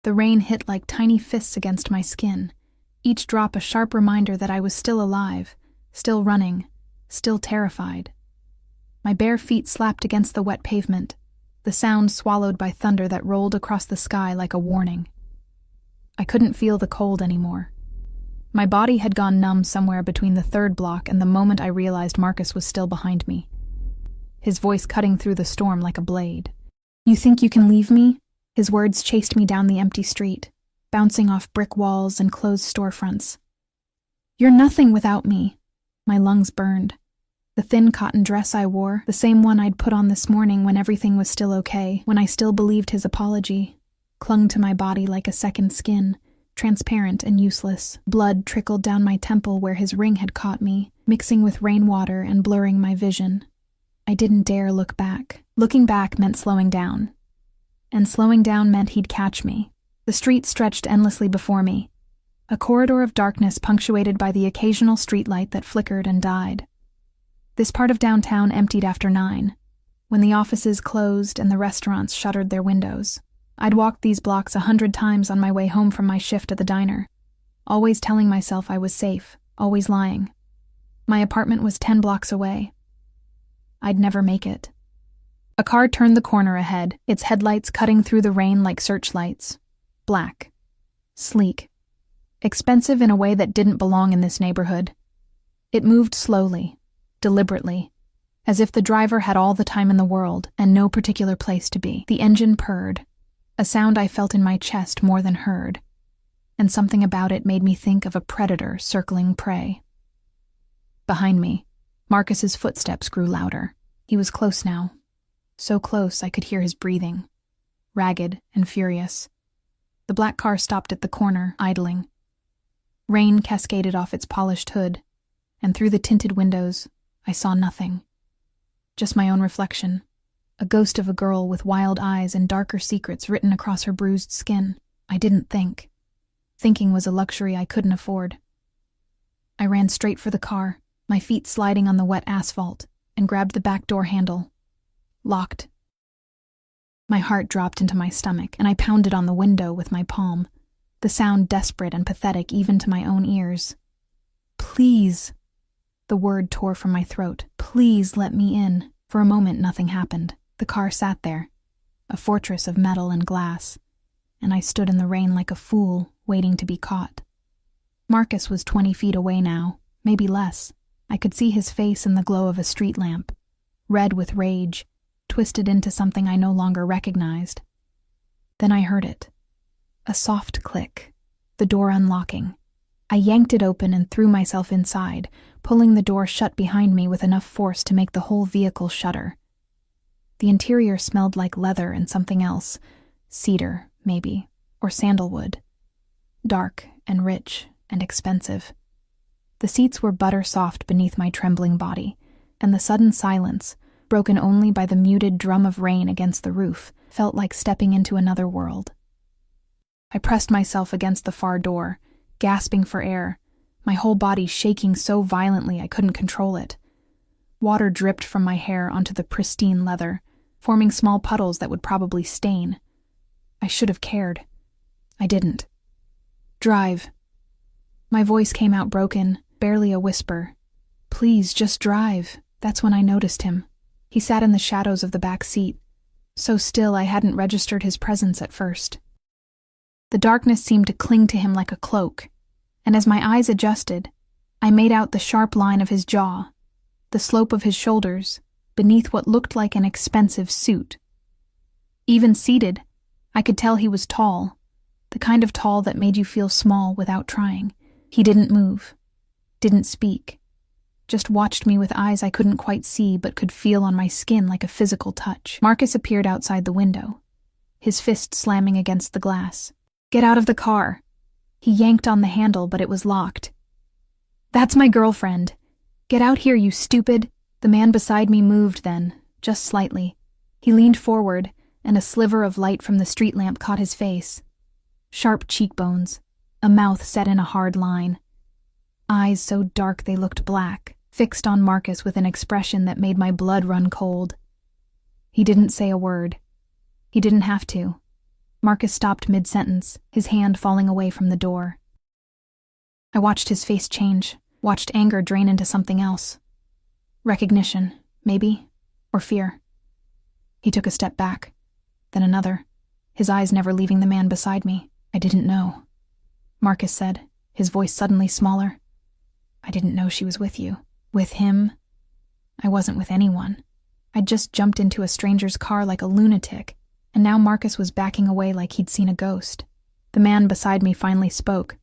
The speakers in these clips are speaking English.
The rain hit like tiny fists against my skin, each drop a sharp reminder that I was still alive, still running, still terrified. My bare feet slapped against the wet pavement, the sound swallowed by thunder that rolled across the sky like a warning. I couldn't feel the cold anymore. My body had gone numb somewhere between the third block and the moment I realized Marcus was still behind me, his voice cutting through the storm like a blade. "You think you can leave me?" His words chased me down the empty street, bouncing off brick walls and closed storefronts. "You're nothing without me." My lungs burned. The thin cotton dress I wore, the same one I'd put on this morning when everything was still okay, when I still believed his apology, clung to my body like a second skin, transparent and useless. Blood trickled down my temple where his ring had caught me, mixing with rainwater and blurring my vision. I didn't dare look back. Looking back meant slowing down. And slowing down meant he'd catch me. The street stretched endlessly before me, a corridor of darkness punctuated by the occasional streetlight that flickered and died. This part of downtown emptied after 9, when the offices closed and the restaurants shuttered their windows. I'd walked these blocks 100 times on my way home from my shift at the diner, always telling myself I was safe, always lying. My apartment was 10 blocks away. I'd never make it. A car turned the corner ahead, its headlights cutting through the rain like searchlights. Black. Sleek. Expensive in a way that didn't belong in this neighborhood. It moved slowly, deliberately, as if the driver had all the time in the world and no particular place to be. The engine purred, a sound I felt in my chest more than heard, and something about it made me think of a predator circling prey. Behind me, Marcus's footsteps grew louder. He was close now. So close I could hear his breathing, ragged and furious. The black car stopped at the corner, idling. Rain cascaded off its polished hood, and through the tinted windows, I saw nothing. Just my own reflection, a ghost of a girl with wild eyes and darker secrets written across her bruised skin. I didn't think. Thinking was a luxury I couldn't afford. I ran straight for the car, my feet sliding on the wet asphalt, and grabbed the back door handle. Locked. My heart dropped into my stomach, and I pounded on the window with my palm, the sound desperate and pathetic even to my own ears. "Please." The word tore from my throat. "Please let me in." For a moment, nothing happened. The car sat there, a fortress of metal and glass, and I stood in the rain like a fool, waiting to be caught. Marcus was 20 feet away now, maybe less. I could see his face in the glow of a street lamp, red with rage, twisted into something I no longer recognized. Then I heard it. A soft click, the door unlocking. I yanked it open and threw myself inside, pulling the door shut behind me with enough force to make the whole vehicle shudder. The interior smelled like leather and something else, cedar, maybe, or sandalwood. Dark and rich and expensive. The seats were butter-soft beneath my trembling body, and the sudden silence, broken only by the muted drum of rain against the roof, felt like stepping into another world. I pressed myself against the far door, gasping for air, my whole body shaking so violently I couldn't control it. Water dripped from my hair onto the pristine leather, forming small puddles that would probably stain. I should have cared. I didn't. "Drive." My voice came out broken, barely a whisper. "Please, just drive." That's when I noticed him. He sat in the shadows of the back seat, so still I hadn't registered his presence at first. The darkness seemed to cling to him like a cloak, and as my eyes adjusted, I made out the sharp line of his jaw, the slope of his shoulders, beneath what looked like an expensive suit. Even seated, I could tell he was tall, the kind of tall that made you feel small without trying. He didn't move, didn't speak, just watched me with eyes I couldn't quite see but could feel on my skin like a physical touch. Marcus appeared outside the window, his fist slamming against the glass. "Get out of the car." He yanked on the handle, but it was locked. "That's my girlfriend. Get out here, you stupid." The man beside me moved then, just slightly. He leaned forward, and a sliver of light from the street lamp caught his face. Sharp cheekbones, a mouth set in a hard line. Eyes so dark they looked black, fixed on Marcus with an expression that made my blood run cold. He didn't say a word. He didn't have to. Marcus stopped mid-sentence, his hand falling away from the door. I watched his face change, watched anger drain into something else. Recognition, maybe, or fear. He took a step back, then another, his eyes never leaving the man beside me. I didn't know. Marcus said, his voice suddenly smaller. I didn't know she was with you. With him? I wasn't with anyone. I'd just jumped into a stranger's car like a lunatic, and now Marcus was backing away like he'd seen a ghost. The man beside me finally spoke,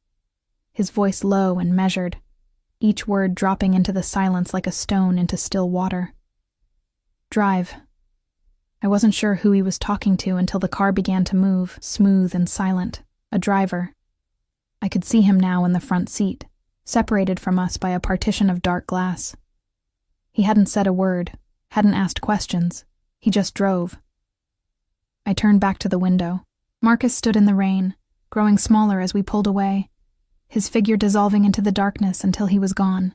his voice low and measured, each word dropping into the silence like a stone into still water. Drive. I wasn't sure who he was talking to until the car began to move, smooth and silent. A driver. I could see him now in the front seat, separated from us by a partition of dark glass. He hadn't said a word, hadn't asked questions. He just drove. I turned back to the window. Marcus stood in the rain, growing smaller as we pulled away, his figure dissolving into the darkness until he was gone.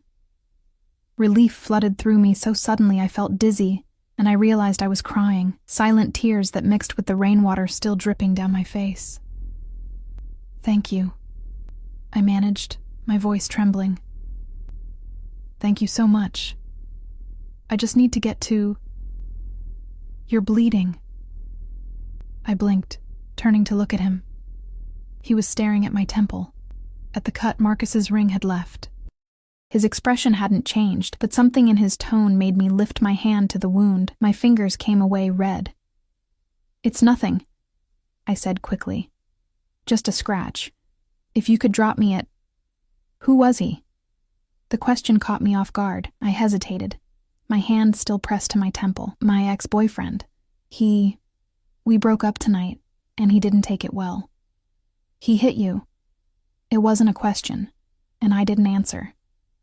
Relief flooded through me so suddenly I felt dizzy, and I realized I was crying, silent tears that mixed with the rainwater still dripping down my face. Thank you, I managed, my voice trembling. Thank you so much. I just need to get to... You're bleeding. I blinked, turning to look at him. He was staring at my temple, at the cut Marcus's ring had left. His expression hadn't changed, but something in his tone made me lift my hand to the wound. My fingers came away red. It's nothing, I said quickly. Just a scratch. If you could drop me at... Who was he? The question caught me off guard. I hesitated, my hand still pressed to my temple. My ex-boyfriend. We broke up tonight, and he didn't take it well. He hit you. It wasn't a question, and I didn't answer.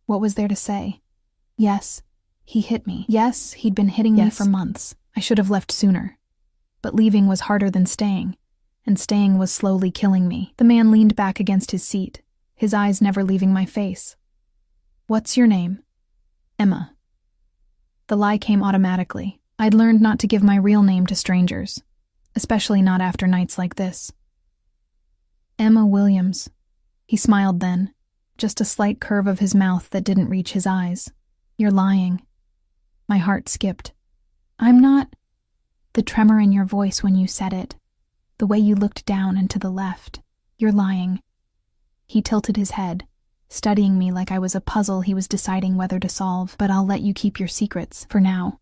What was there to say? Yes, he hit me. Yes, he'd been hitting me for months. I should have left sooner. But leaving was harder than staying, and staying was slowly killing me. The man leaned back against his seat, his eyes never leaving my face. What's your name? Emma. The lie came automatically. I'd learned not to give my real name to strangers, especially not after nights like this. Emma Williams. He smiled then, just a slight curve of his mouth that didn't reach his eyes. You're lying. My heart skipped. I'm not... The tremor in your voice when you said it, the way you looked down and to the left. You're lying. He tilted his head, studying me like I was a puzzle he was deciding whether to solve, but I'll let you keep your secrets, for now.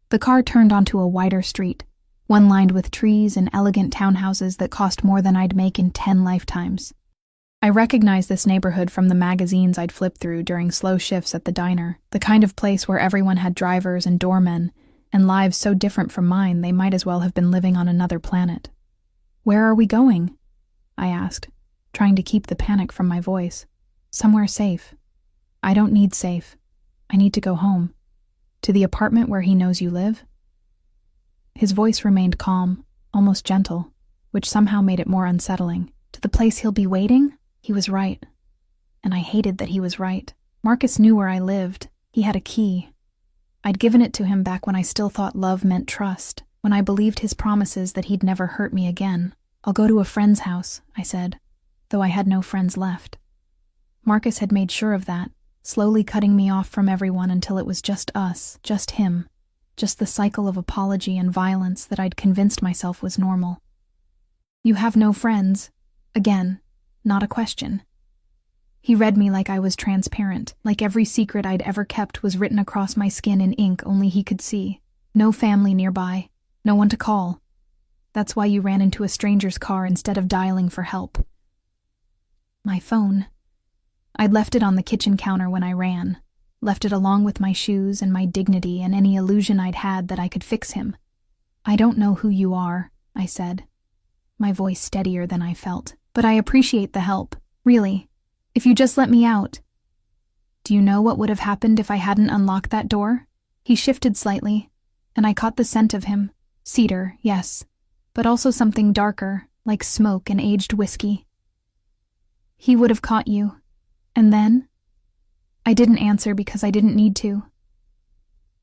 The car turned onto a wider street, one lined with trees and elegant townhouses that cost more than I'd make in 10 lifetimes. I recognized this neighborhood from the magazines I'd flipped through during slow shifts at the diner, the kind of place where everyone had drivers and doormen, and lives so different from mine they might as well have been living on another planet. Where are we going? I asked, trying to keep the panic from my voice. Somewhere safe. I don't need safe. I need to go home. To the apartment where he knows you live? His voice remained calm, almost gentle, which somehow made it more unsettling. To the place he'll be waiting? He was right. And I hated that he was right. Marcus knew where I lived. He had a key. I'd given it to him back when I still thought love meant trust, when I believed his promises that he'd never hurt me again. I'll go to a friend's house, I said, though I had no friends left. Marcus had made sure of that, slowly cutting me off from everyone until it was just us, just him, just the cycle of apology and violence that I'd convinced myself was normal. You have no friends? Again, not a question. He read me like I was transparent, like every secret I'd ever kept was written across my skin in ink only he could see. No family nearby, no one to call. That's why you ran into a stranger's car instead of dialing for help. My phone. I'd left it on the kitchen counter when I ran, left it along with my shoes and my dignity and any illusion I'd had that I could fix him. I don't know who you are, I said, my voice steadier than I felt, but I appreciate the help, really. If you just let me out. Do you know what would have happened if I hadn't unlocked that door? He shifted slightly, and I caught the scent of him. Cedar, yes, but also something darker, like smoke and aged whiskey. He would have caught you. And then? I didn't answer because I didn't need to.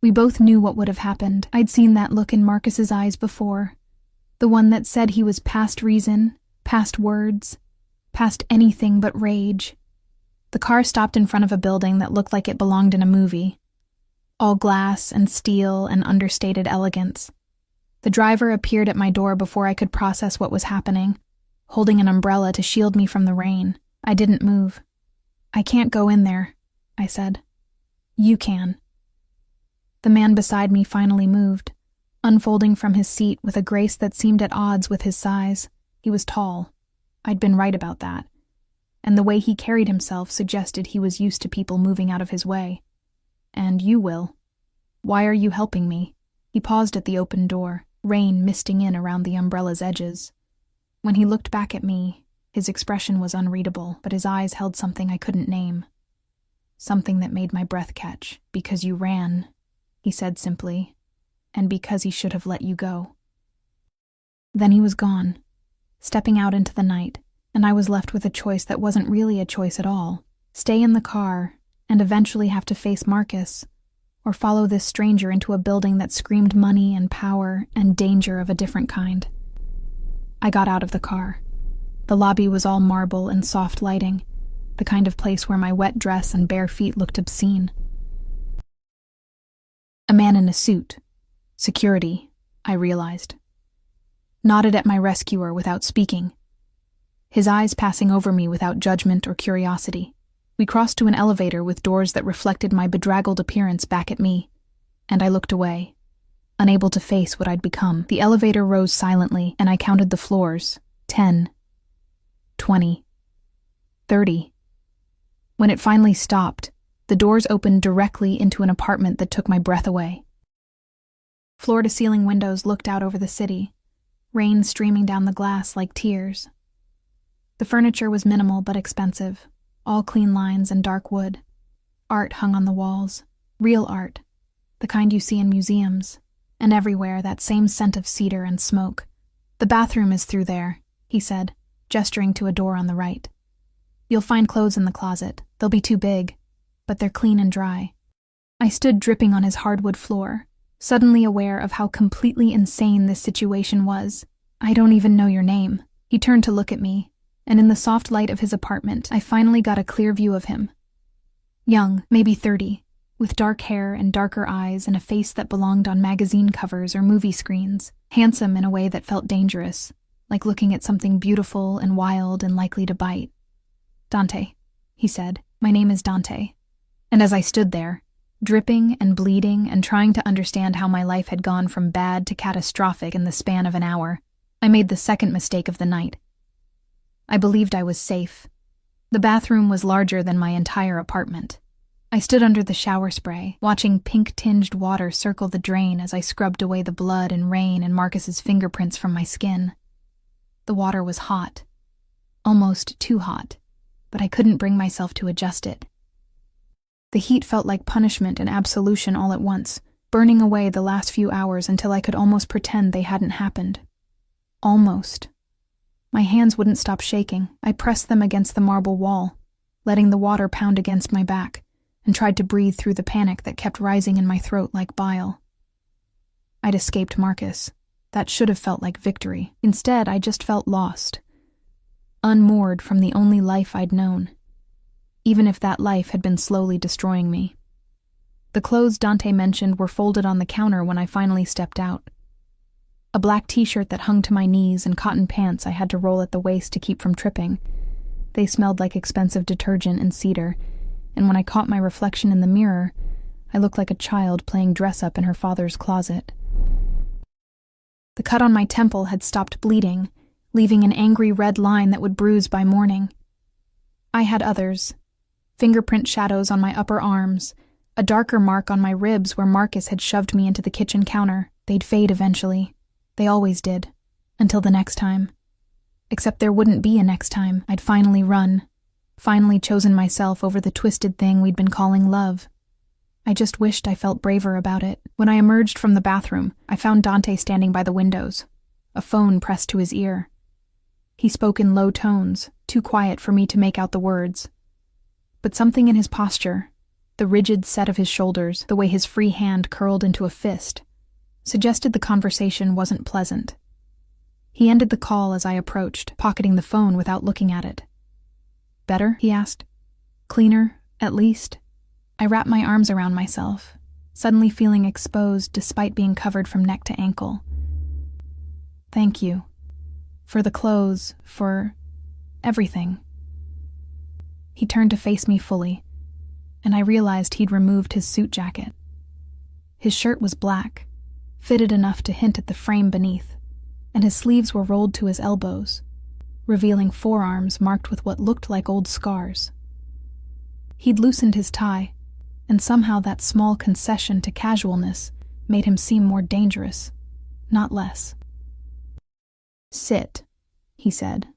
We both knew what would have happened. I'd seen that look in Marcus's eyes before. The one that said he was past reason, past words, past anything but rage. The car stopped in front of a building that looked like it belonged in a movie. All glass and steel and understated elegance. The driver appeared at my door before I could process what was happening, holding an umbrella to shield me from the rain. I didn't move. "I can't go in there," I said. "You can." The man beside me finally moved, unfolding from his seat with a grace that seemed at odds with his size. He was tall. I'd been right about that. And the way he carried himself suggested he was used to people moving out of his way. "And you will. Why are you helping me?" He paused at the open door, rain misting in around the umbrella's edges. When he looked back at me, his expression was unreadable, but his eyes held something I couldn't name. Something that made my breath catch. "Because you ran," he said simply, "and because he should have let you go." Then he was gone, stepping out into the night, and I was left with a choice that wasn't really a choice at all. Stay in the car and eventually have to face Marcus, or follow this stranger into a building that screamed money and power and danger of a different kind. I got out of the car. The lobby was all marble and soft lighting, the kind of place where my wet dress and bare feet looked obscene. A man in a suit, security, I realized, nodded at my rescuer without speaking, his eyes passing over me without judgment or curiosity. We crossed to an elevator with doors that reflected my bedraggled appearance back at me, and I looked away, unable to face what I'd become. The elevator rose silently, and I counted the floors. 10, 20, 30. When it finally stopped, the doors opened directly into an apartment that took my breath away. Floor-to-ceiling windows looked out over the city, rain streaming down the glass like tears. The furniture was minimal but expensive, all clean lines and dark wood. Art hung on the walls, real art, the kind you see in museums, and everywhere that same scent of cedar and smoke. "The bathroom is through there," he said, gesturing to a door on the right. "You'll find clothes in the closet. They'll be too big, but they're clean and dry." I stood dripping on his hardwood floor, suddenly aware of how completely insane this situation was. "I don't even know your name." He turned to look at me, and in the soft light of his apartment, I finally got a clear view of him. Young, maybe 30, with dark hair and darker eyes and a face that belonged on magazine covers or movie screens. Handsome in a way that felt dangerous, like looking at something beautiful and wild and likely to bite. "Dante," he said. "My name is Dante." And as I stood there, dripping and bleeding and trying to understand how my life had gone from bad to catastrophic in the span of an hour, I made the second mistake of the night. I believed I was safe. The bathroom was larger than my entire apartment. I stood under the shower spray, watching pink-tinged water circle the drain as I scrubbed away the blood and rain and Marcus's fingerprints from my skin. The water was hot, almost too hot, but I couldn't bring myself to adjust it. The heat felt like punishment and absolution all at once, burning away the last few hours until I could almost pretend they hadn't happened. Almost. My hands wouldn't stop shaking. I pressed them against the marble wall, letting the water pound against my back, and tried to breathe through the panic that kept rising in my throat like bile. I'd escaped Marcus. That should have felt like victory. Instead, I just felt lost, unmoored from the only life I'd known, even if that life had been slowly destroying me. The clothes Dante mentioned were folded on the counter when I finally stepped out. A black t-shirt that hung to my knees and cotton pants I had to roll at the waist to keep from tripping. They smelled like expensive detergent and cedar, and when I caught my reflection in the mirror, I looked like a child playing dress-up in her father's closet. The cut on my temple had stopped bleeding, leaving an angry red line that would bruise by morning. I had others. Fingerprint shadows on my upper arms, a darker mark on my ribs where Marcus had shoved me into the kitchen counter. They'd fade eventually. They always did. Until the next time. Except there wouldn't be a next time. I'd finally run. Finally chosen myself over the twisted thing we'd been calling love. I just wished I felt braver about it. When I emerged from the bathroom, I found Dante standing by the windows, a phone pressed to his ear. He spoke in low tones, too quiet for me to make out the words. But something in his posture, the rigid set of his shoulders, the way his free hand curled into a fist, suggested the conversation wasn't pleasant. He ended the call as I approached, pocketing the phone without looking at it. Better? He asked. Cleaner, at least? I wrapped my arms around myself, suddenly feeling exposed despite being covered from neck to ankle. Thank you. For the clothes, for everything. He turned to face me fully, and I realized he'd removed his suit jacket. His shirt was black, fitted enough to hint at the frame beneath, and his sleeves were rolled to his elbows, revealing forearms marked with what looked like old scars. He'd loosened his tie, and somehow that small concession to casualness made him seem more dangerous, not less. Sit, he said,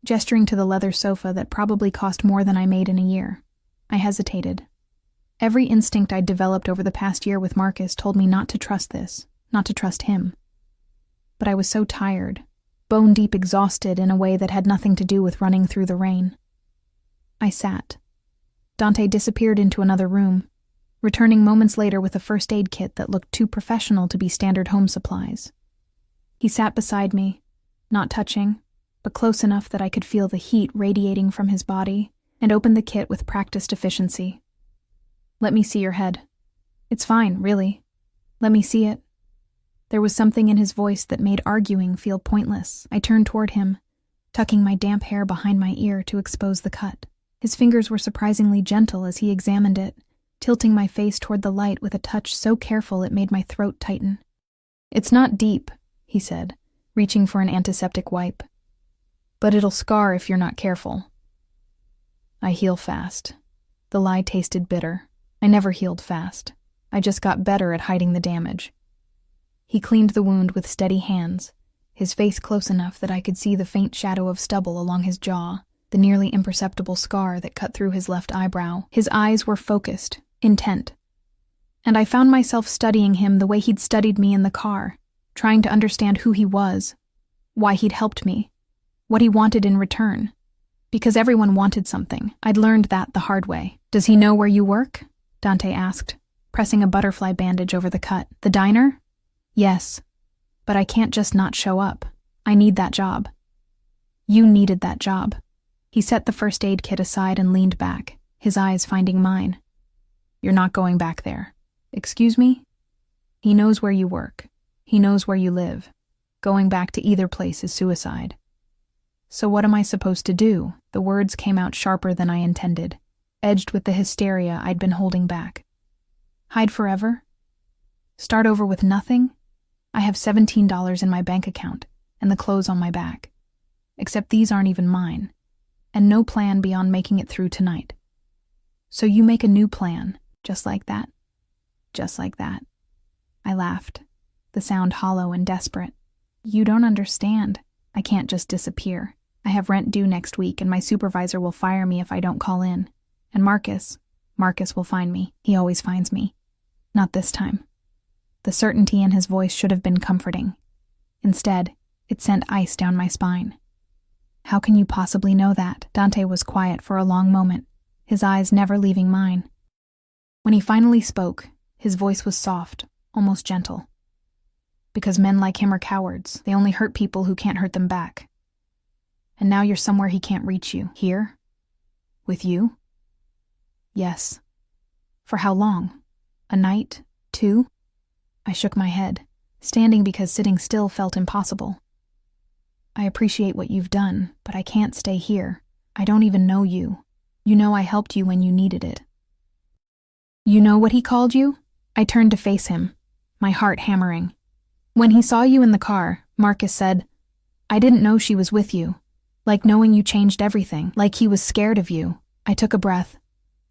gesturing to the leather sofa that probably cost more than I made in a year. I hesitated. Every instinct I'd developed over the past year with Marcus told me not to trust this, not to trust him. But I was so tired, bone-deep exhausted in a way that had nothing to do with running through the rain. I sat. Dante disappeared into another room, returning moments later with a first aid kit that looked too professional to be standard home supplies. He sat beside me, not touching, but close enough that I could feel the heat radiating from his body, and opened the kit with practiced efficiency. Let me see your head. It's fine, really. Let me see it. There was something in his voice that made arguing feel pointless. I turned toward him, tucking my damp hair behind my ear to expose the cut. His fingers were surprisingly gentle as he examined it, tilting my face toward the light with a touch so careful it made my throat tighten. It's not deep, he said, reaching for an antiseptic wipe. But it'll scar if you're not careful. I heal fast. The lie tasted bitter. I never healed fast. I just got better at hiding the damage. He cleaned the wound with steady hands, his face close enough that I could see the faint shadow of stubble along his jaw, the nearly imperceptible scar that cut through his left eyebrow. His eyes were focused, intent. And I found myself studying him the way he'd studied me in the car, trying to understand who he was, why he'd helped me, what he wanted in return. Because everyone wanted something. I'd learned that the hard way. Does he know where you work? Dante asked, pressing a butterfly bandage over the cut. The diner? Yes. But I can't just not show up. I need that job. You needed that job. He set the first aid kit aside and leaned back, his eyes finding mine. You're not going back there. Excuse me? He knows where you work. He knows where you live. Going back to either place is suicide. So what am I supposed to do? The words came out sharper than I intended, edged with the hysteria I'd been holding back. Hide forever? Start over with nothing? I have $17 in my bank account, and the clothes on my back. Except these aren't even mine, and no plan beyond making it through tonight. So you make a new plan, just like that? Just like that. I laughed, the sound hollow and desperate. You don't understand. I can't just disappear. I have rent due next week, and my supervisor will fire me if I don't call in. And Marcus will find me. He always finds me. Not this time. The certainty in his voice should have been comforting. Instead, it sent ice down my spine. How can you possibly know that? Dante was quiet for a long moment, his eyes never leaving mine. When he finally spoke, his voice was soft, almost gentle. Because men like him are cowards. They only hurt people who can't hurt them back. And now you're somewhere he can't reach you. Here? With you? Yes. For how long? A night? 2? I shook my head, standing because sitting still felt impossible. I appreciate what you've done, but I can't stay here. I don't even know you. You know I helped you when you needed it. You know what he called you? I turned to face him, my heart hammering. When he saw you in the car, Marcus said, I didn't know she was with you. Like knowing you changed everything, like he was scared of you. I took a breath,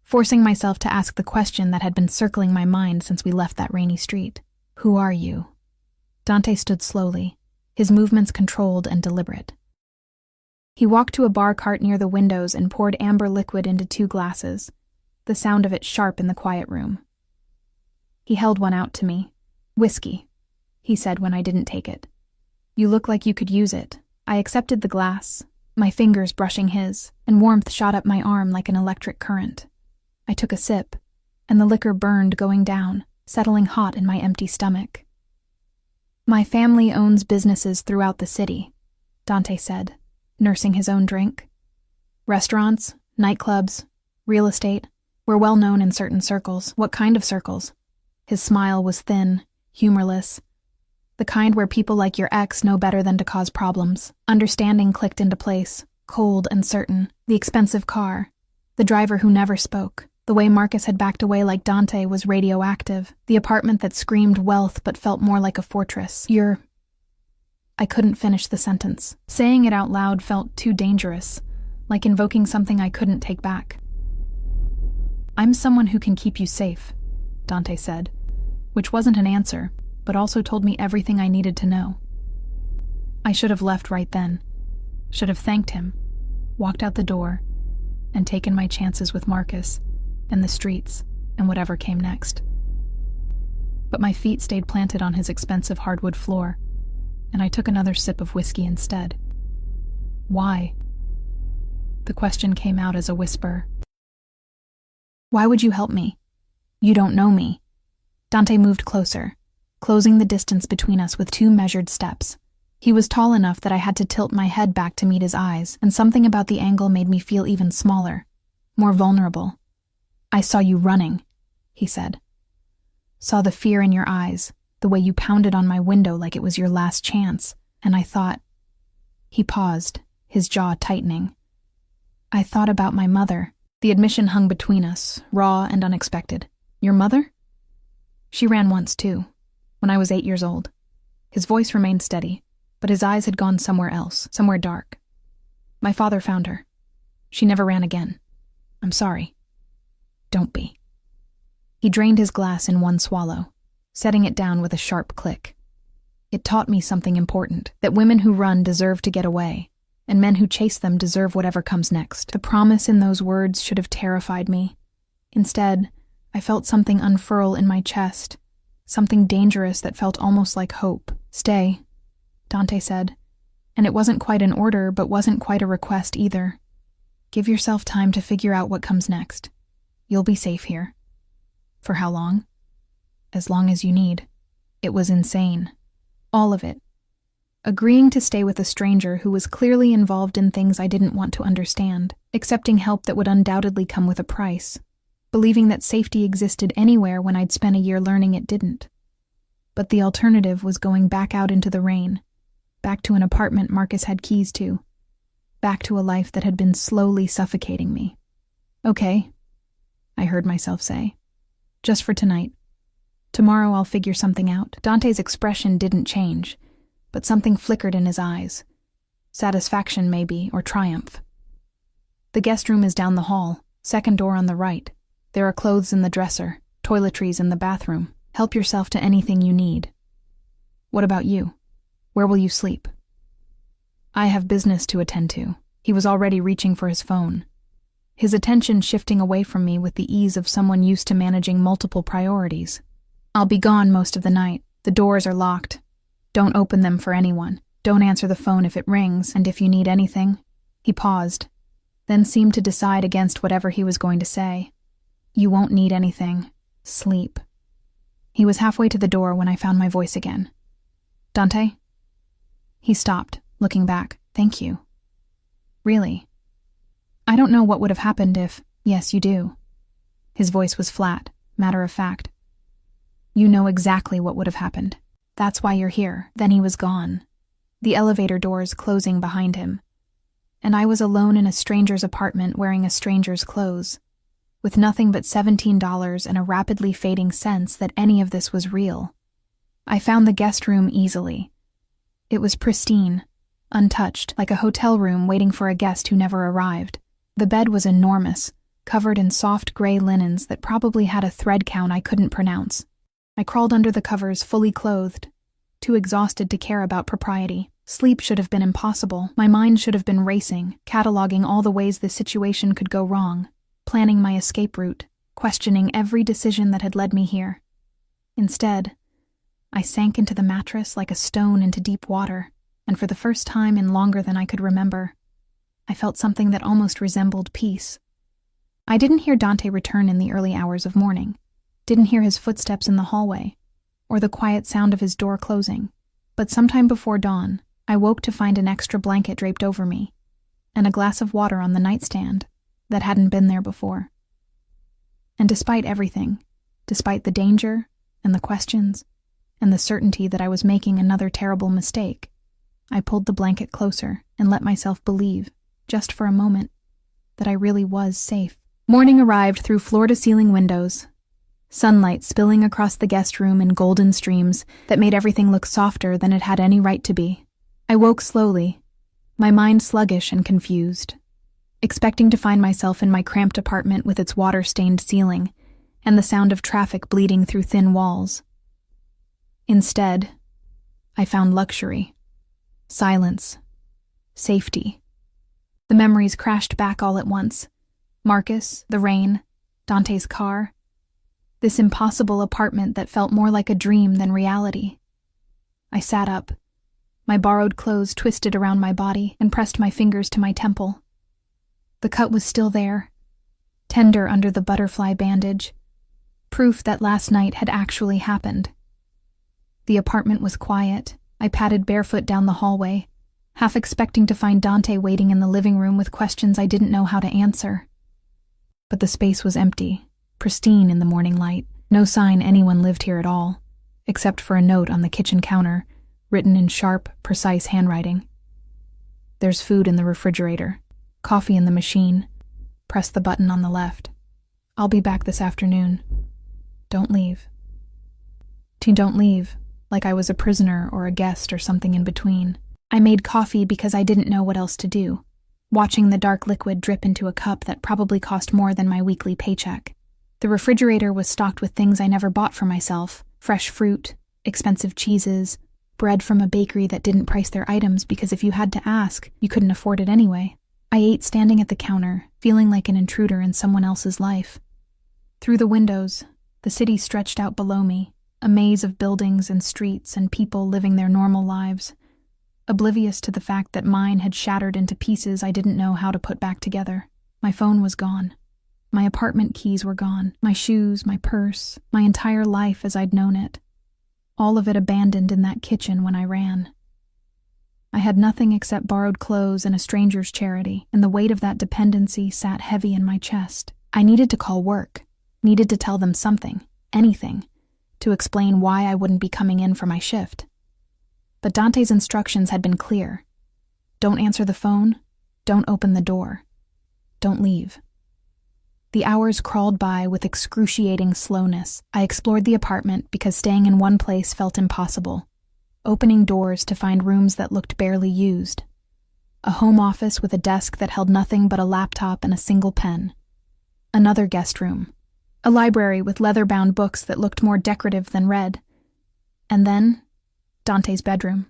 forcing myself to ask the question that had been circling my mind since we left that rainy street. Who are you? Dante stood slowly, his movements controlled and deliberate. He walked to a bar cart near the windows and poured amber liquid into 2 glasses, the sound of it sharp in the quiet room. He held one out to me. Whiskey, he said when I didn't take it. You look like you could use it. I accepted the glass, my fingers brushing his, and warmth shot up my arm like an electric current. I took a sip, and the liquor burned going down, settling hot in my empty stomach. My family owns businesses throughout the city. Dante said, nursing his own drink. Restaurants, nightclubs, real estate, were well known in certain circles. What kind of circles? His smile was thin, humorless. The kind where people like your ex know better than to cause problems. Understanding clicked into place, cold and certain. The expensive car, the driver who never spoke. The way Marcus had backed away like Dante was radioactive. The apartment that screamed wealth but felt more like a fortress. I couldn't finish the sentence. Saying it out loud felt too dangerous, like invoking something I couldn't take back. I'm someone who can keep you safe, Dante said, which wasn't an answer, but also told me everything I needed to know. I should have left right then, should have thanked him, walked out the door, and taken my chances with Marcus, and the streets, and whatever came next. But my feet stayed planted on his expensive hardwood floor, and I took another sip of whiskey instead. Why? The question came out as a whisper. Why would you help me? You don't know me. Dante moved closer, closing the distance between us with 2 measured steps. He was tall enough that I had to tilt my head back to meet his eyes, and something about the angle made me feel even smaller, more vulnerable. I saw you running, he said. Saw the fear in your eyes, the way you pounded on my window like it was your last chance, and I thought... He paused, his jaw tightening. I thought about my mother. The admission hung between us, raw and unexpected. Your mother? She ran once, too, when I was 8 years old. His voice remained steady, but his eyes had gone somewhere else, somewhere dark. My father found her. She never ran again. I'm sorry. Don't be. He drained his glass in one swallow, setting it down with a sharp click. It taught me something important, that women who run deserve to get away, and men who chase them deserve whatever comes next. The promise in those words should have terrified me. Instead, I felt something unfurl in my chest, something dangerous that felt almost like hope. Stay, Dante said, and it wasn't quite an order, but wasn't quite a request either. Give yourself time to figure out what comes next. You'll be safe here. For how long? As long as you need. It was insane. All of it. Agreeing to stay with a stranger who was clearly involved in things I didn't want to understand, accepting help that would undoubtedly come with a price, believing that safety existed anywhere when I'd spent a year learning it didn't. But the alternative was going back out into the rain, back to an apartment Marcus had keys to, back to a life that had been slowly suffocating me. Okay, I heard myself say. Just for tonight. Tomorrow I'll figure something out. Dante's expression didn't change, but something flickered in his eyes. Satisfaction, maybe, or triumph. The guest room is down the hall, second door on the right. There are clothes in the dresser, toiletries in the bathroom. Help yourself to anything you need. What about you? Where will you sleep? I have business to attend to. He was already reaching for his phone, his attention shifting away from me with the ease of someone used to managing multiple priorities. I'll be gone most of the night. The doors are locked. Don't open them for anyone. Don't answer the phone if it rings, and if you need anything. He paused, then seemed to decide against whatever he was going to say. You won't need anything. Sleep. He was halfway to the door when I found my voice again. Dante? He stopped, looking back. Thank you. Really? I don't know what would have happened if... Yes, you do. His voice was flat, matter of fact. You know exactly what would have happened. That's why you're here. Then he was gone. The elevator doors closing behind him. And I was alone in a stranger's apartment wearing a stranger's clothes, with nothing but $17 and a rapidly fading sense that any of this was real. I found the guest room easily. It was pristine, untouched, like a hotel room waiting for a guest who never arrived. The bed was enormous, covered in soft gray linens that probably had a thread count I couldn't pronounce. I crawled under the covers fully clothed, too exhausted to care about propriety. Sleep should have been impossible. My mind should have been racing, cataloging all the ways this situation could go wrong, planning my escape route, questioning every decision that had led me here. Instead, I sank into the mattress like a stone into deep water, and for the first time in longer than I could remember, I felt something that almost resembled peace. I didn't hear Dante return in the early hours of morning, didn't hear his footsteps in the hallway, or the quiet sound of his door closing, but sometime before dawn, I woke to find an extra blanket draped over me, and a glass of water on the nightstand that hadn't been there before. And despite everything, despite the danger and the questions and the certainty that I was making another terrible mistake, I pulled the blanket closer and let myself believe, just for a moment, that I really was safe. Morning arrived through floor-to-ceiling windows, sunlight spilling across the guest room in golden streams that made everything look softer than it had any right to be. I woke slowly, my mind sluggish and confused, expecting to find myself in my cramped apartment with its water-stained ceiling and the sound of traffic bleeding through thin walls. Instead, I found luxury, silence, safety. The memories crashed back all at once. Marcus, the rain, Dante's car, this impossible apartment that felt more like a dream than reality. I sat up, my borrowed clothes twisted around my body, and pressed my fingers to my temple. The cut was still there, tender under the butterfly bandage, proof that last night had actually happened. The apartment was quiet. I padded barefoot down the hallway, half expecting to find Dante waiting in the living room with questions I didn't know how to answer. But the space was empty, pristine in the morning light, no sign anyone lived here at all, except for a note on the kitchen counter, written in sharp, precise handwriting. There's food in the refrigerator, coffee in the machine. Press the button on the left. I'll be back this afternoon. Don't leave. Don't leave, like I was a prisoner or a guest or something in between. I made coffee because I didn't know what else to do, watching the dark liquid drip into a cup that probably cost more than my weekly paycheck. The refrigerator was stocked with things I never bought for myself: fresh fruit, expensive cheeses, bread from a bakery that didn't price their items because if you had to ask, you couldn't afford it anyway. I ate standing at the counter, feeling like an intruder in someone else's life. Through the windows, the city stretched out below me, a maze of buildings and streets and people living their normal lives, oblivious to the fact that mine had shattered into pieces I didn't know how to put back together. My phone was gone. My apartment keys were gone. My shoes, my purse, my entire life as I'd known it. All of it abandoned in that kitchen when I ran. I had nothing except borrowed clothes and a stranger's charity, and the weight of that dependency sat heavy in my chest. I needed to call work, needed to tell them something, anything, to explain why I wouldn't be coming in for my shift. But Dante's instructions had been clear. Don't answer the phone, don't open the door, don't leave. The hours crawled by with excruciating slowness. I explored the apartment because staying in one place felt impossible, opening doors to find rooms that looked barely used. A home office with a desk that held nothing but a laptop and a single pen. Another guest room. A library with leather-bound books that looked more decorative than read. And then, Dante's bedroom.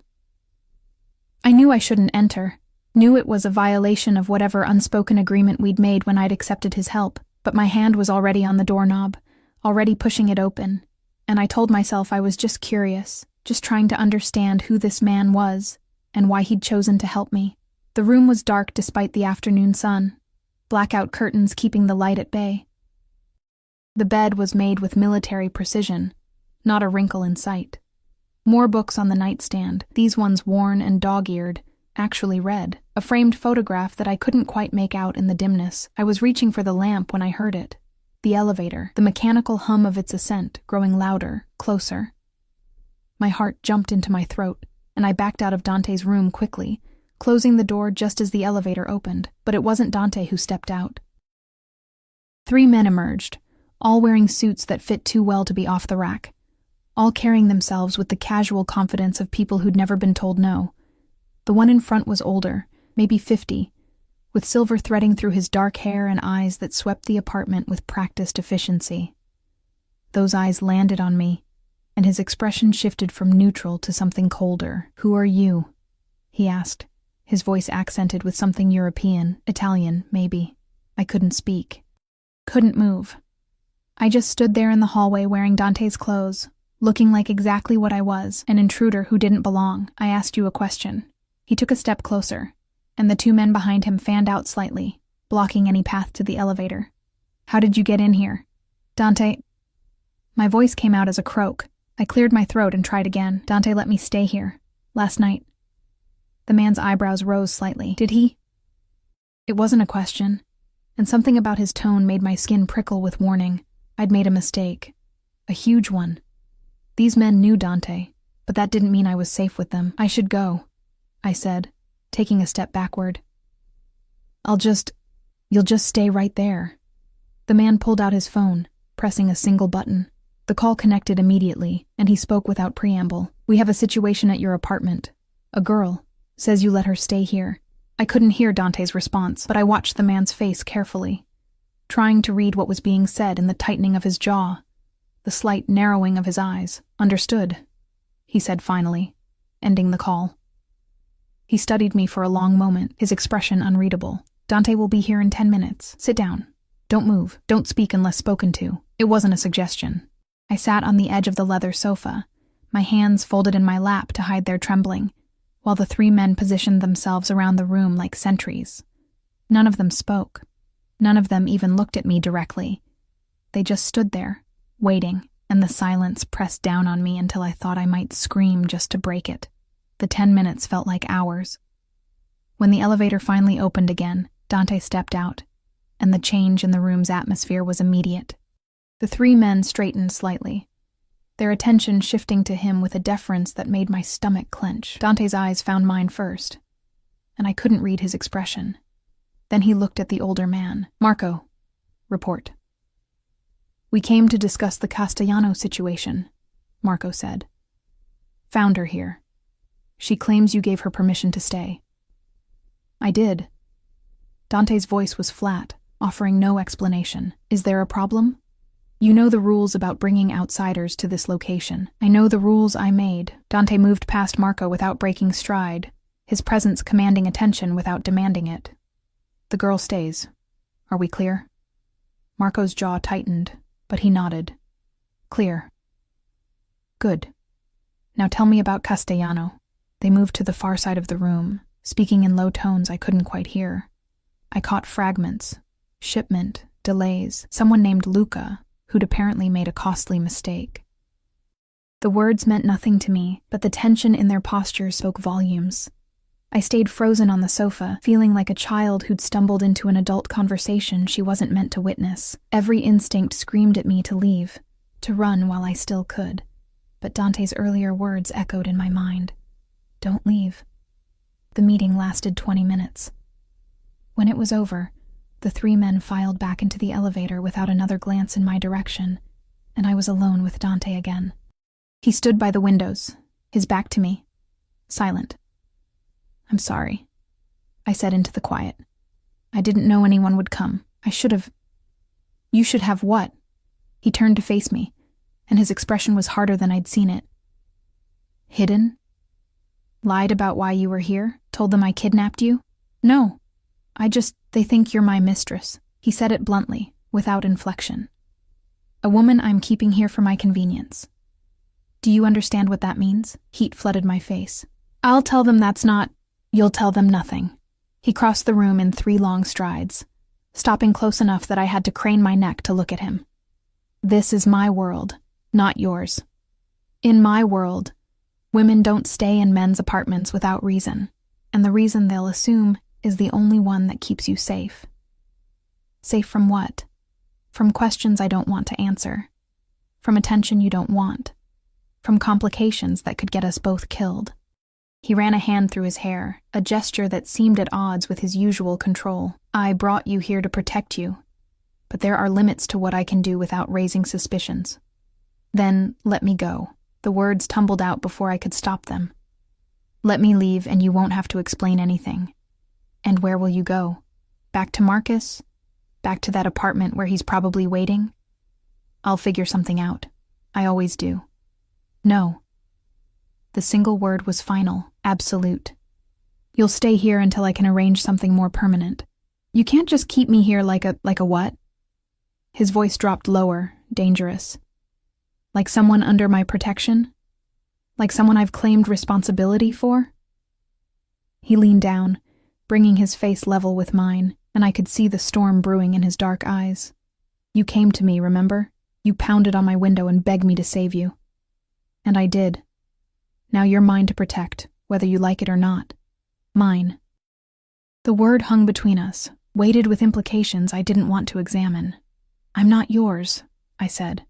I knew I shouldn't enter, knew it was a violation of whatever unspoken agreement we'd made when I'd accepted his help, but my hand was already on the doorknob, already pushing it open, and I told myself I was just curious, just trying to understand who this man was and why he'd chosen to help me. The room was dark despite the afternoon sun, blackout curtains keeping the light at bay. The bed was made with military precision, not a wrinkle in sight. More books on the nightstand, these ones worn and dog-eared, actually read. A framed photograph that I couldn't quite make out in the dimness. I was reaching for the lamp when I heard it. The elevator, the mechanical hum of its ascent, growing louder, closer. My heart jumped into my throat, and I backed out of Dante's room quickly, closing the door just as the elevator opened. But it wasn't Dante who stepped out. 3 men emerged, all wearing suits that fit too well to be off the rack, all carrying themselves with the casual confidence of people who'd never been told no. The one in front was older, maybe 50, with silver threading through his dark hair and eyes that swept the apartment with practiced efficiency. Those eyes landed on me, and his expression shifted from neutral to something colder. "Who are you?" he asked, his voice accented with something European, Italian, maybe. I couldn't speak. Couldn't move. I just stood there in the hallway wearing Dante's clothes, looking like exactly what I was, an intruder who didn't belong. "I asked you a question." He took a step closer, and the 2 men behind him fanned out slightly, blocking any path to the elevator. "How did you get in here?" "Dante..." My voice came out as a croak. I cleared my throat and tried again. "Dante let me stay here. Last night." The man's eyebrows rose slightly. Did he? It wasn't a question, and something about his tone made my skin prickle with warning. I'd made a mistake. A huge one. These men knew Dante, but that didn't mean I was safe with them. I should go, I said, taking a step backward. You'll just stay right there. The man pulled out his phone, pressing a single button. The call connected immediately, and he spoke without preamble. We have a situation at your apartment. A girl says you let her stay here. I couldn't hear Dante's response, but I watched the man's face carefully, trying to read what was being said in the tightening of his jaw, the slight narrowing of his eyes. Understood, he said finally, ending the call. He studied me for a long moment, his expression unreadable. Dante will be here in 10 minutes. Sit down. Don't move. Don't speak unless spoken to. It wasn't a suggestion. I sat on the edge of the leather sofa, my hands folded in my lap to hide their trembling, while the 3 men positioned themselves around the room like sentries. None of them spoke. None of them even looked at me directly. They just stood there, waiting, and the silence pressed down on me until I thought I might scream just to break it. The 10 minutes felt like hours. When the elevator finally opened again, Dante stepped out, and the change in the room's atmosphere was immediate. The 3 men straightened slightly, their attention shifting to him with a deference that made my stomach clench. Dante's eyes found mine first, and I couldn't read his expression. Then he looked at the older man. Marco, report. We came to discuss the Castellano situation, Marco said. Found her here. She claims you gave her permission to stay. I did. Dante's voice was flat, offering no explanation. Is there a problem? You know the rules about bringing outsiders to this location. I know the rules I made. Dante moved past Marco without breaking stride, his presence commanding attention without demanding it. The girl stays. Are we clear? Marco's jaw tightened, but he nodded. Clear. Good. Now tell me about Castellano. They moved to the far side of the room, speaking in low tones I couldn't quite hear. I caught fragments. Shipment, delays, someone named Luca, who'd apparently made a costly mistake. The words meant nothing to me, but the tension in their postures spoke volumes. I stayed frozen on the sofa, feeling like a child who'd stumbled into an adult conversation she wasn't meant to witness. Every instinct screamed at me to leave, to run while I still could. But Dante's earlier words echoed in my mind. Don't leave. The meeting lasted 20 minutes. When it was over, the 3 men filed back into the elevator without another glance in my direction, and I was alone with Dante again. He stood by the windows, his back to me, silent. I'm sorry, I said into the quiet. I didn't know anyone would come. I should have. You should have what? He turned to face me, and his expression was harder than I'd seen it. Hidden? Lied about why you were here? Told them I kidnapped you? No. They think you're my mistress. He said it bluntly, without inflection. A woman I'm keeping here for my convenience. Do you understand what that means? Heat flooded my face. I'll tell them that's not. You'll tell them nothing. He crossed the room in 3 long strides, stopping close enough that I had to crane my neck to look at him. This is my world, not yours. In my world, women don't stay in men's apartments without reason, and the reason they'll assume is the only one that keeps you safe. Safe from what? From questions I don't want to answer. From attention you don't want. From complications that could get us both killed. He ran a hand through his hair, a gesture that seemed at odds with his usual control. I brought you here to protect you, but there are limits to what I can do without raising suspicions. Then let me go. The words tumbled out before I could stop them. Let me leave and you won't have to explain anything. And where will you go? Back to Marcus? Back to that apartment where he's probably waiting? I'll figure something out. I always do. No. The single word was final, absolute. You'll stay here until I can arrange something more permanent. You can't just keep me here like a what? His voice dropped lower, dangerous. Like someone under my protection? Like someone I've claimed responsibility for? He leaned down, bringing his face level with mine, and I could see the storm brewing in his dark eyes. You came to me, remember? You pounded on my window and begged me to save you. And I did. Now you're mine to protect, whether you like it or not. Mine. The word hung between us, weighted with implications I didn't want to examine. I'm not yours, I said,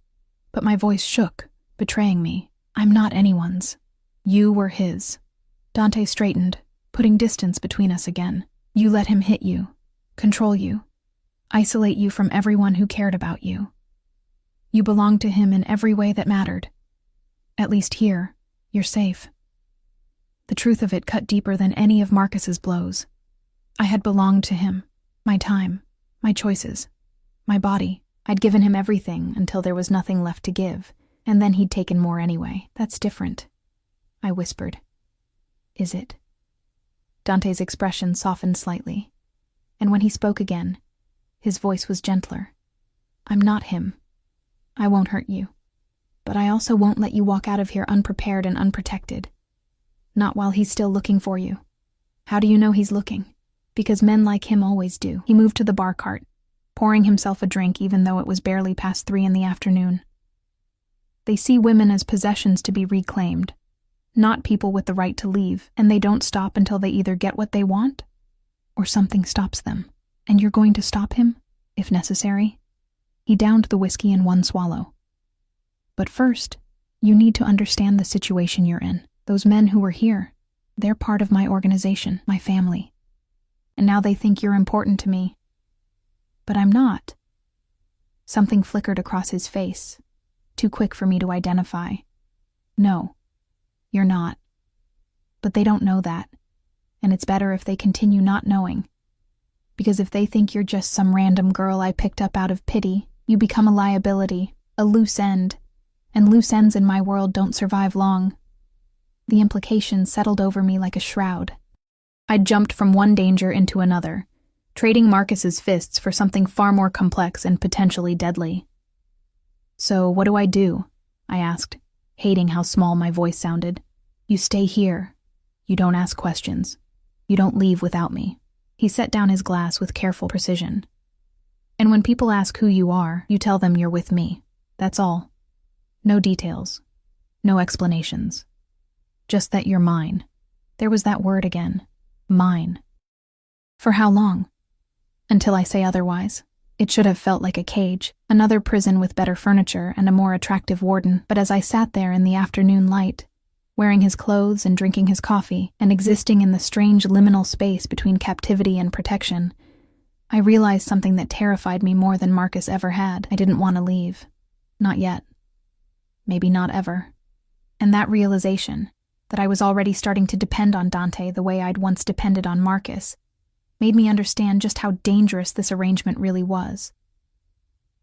but my voice shook, betraying me. I'm not anyone's. You were his. Dante straightened, putting distance between us again. You let him hit you, control you, isolate you from everyone who cared about you. You belonged to him in every way that mattered. At least here, you're safe. The truth of it cut deeper than any of Marcus's blows. I had belonged to him, my time, my choices, my body. I'd given him everything until there was nothing left to give, and then he'd taken more anyway. That's different, I whispered. Is it? Dante's expression softened slightly, and when he spoke again, his voice was gentler. I'm not him. I won't hurt you, but I also won't let you walk out of here unprepared and unprotected. Not while he's still looking for you. How do you know he's looking? Because men like him always do. He moved to the bar cart, pouring himself a drink even though it was barely past 3 in the afternoon. They see women as possessions to be reclaimed, not people with the right to leave, and they don't stop until they either get what they want or something stops them. And you're going to stop him, if necessary? He downed the whiskey in one swallow. But first, you need to understand the situation you're in. Those men who were here, they're part of my organization, my family. And now they think you're important to me. But I'm not. Something flickered across his face, too quick for me to identify. No, you're not. But they don't know that, and it's better if they continue not knowing. Because if they think you're just some random girl I picked up out of pity, you become a liability, a loose end, and loose ends in my world don't survive long. The implications settled over me like a shroud. I'd jumped from one danger into another, trading Marcus's fists for something far more complex and potentially deadly. So what do? I asked, hating how small my voice sounded. You stay here. You don't ask questions. You don't leave without me. He set down his glass with careful precision. And when people ask who you are, you tell them you're with me. That's all. No details. No explanations. Just that you're mine. There was that word again. Mine. For how long? Until I say otherwise. It should have felt like a cage, another prison with better furniture and a more attractive warden, but as I sat there in the afternoon light, wearing his clothes and drinking his coffee, and existing in the strange liminal space between captivity and protection, I realized something that terrified me more than Marcus ever had. I didn't want to leave. Not yet. Maybe not ever. And that realization, that I was already starting to depend on Dante the way I'd once depended on Marcus, made me understand just how dangerous this arrangement really was.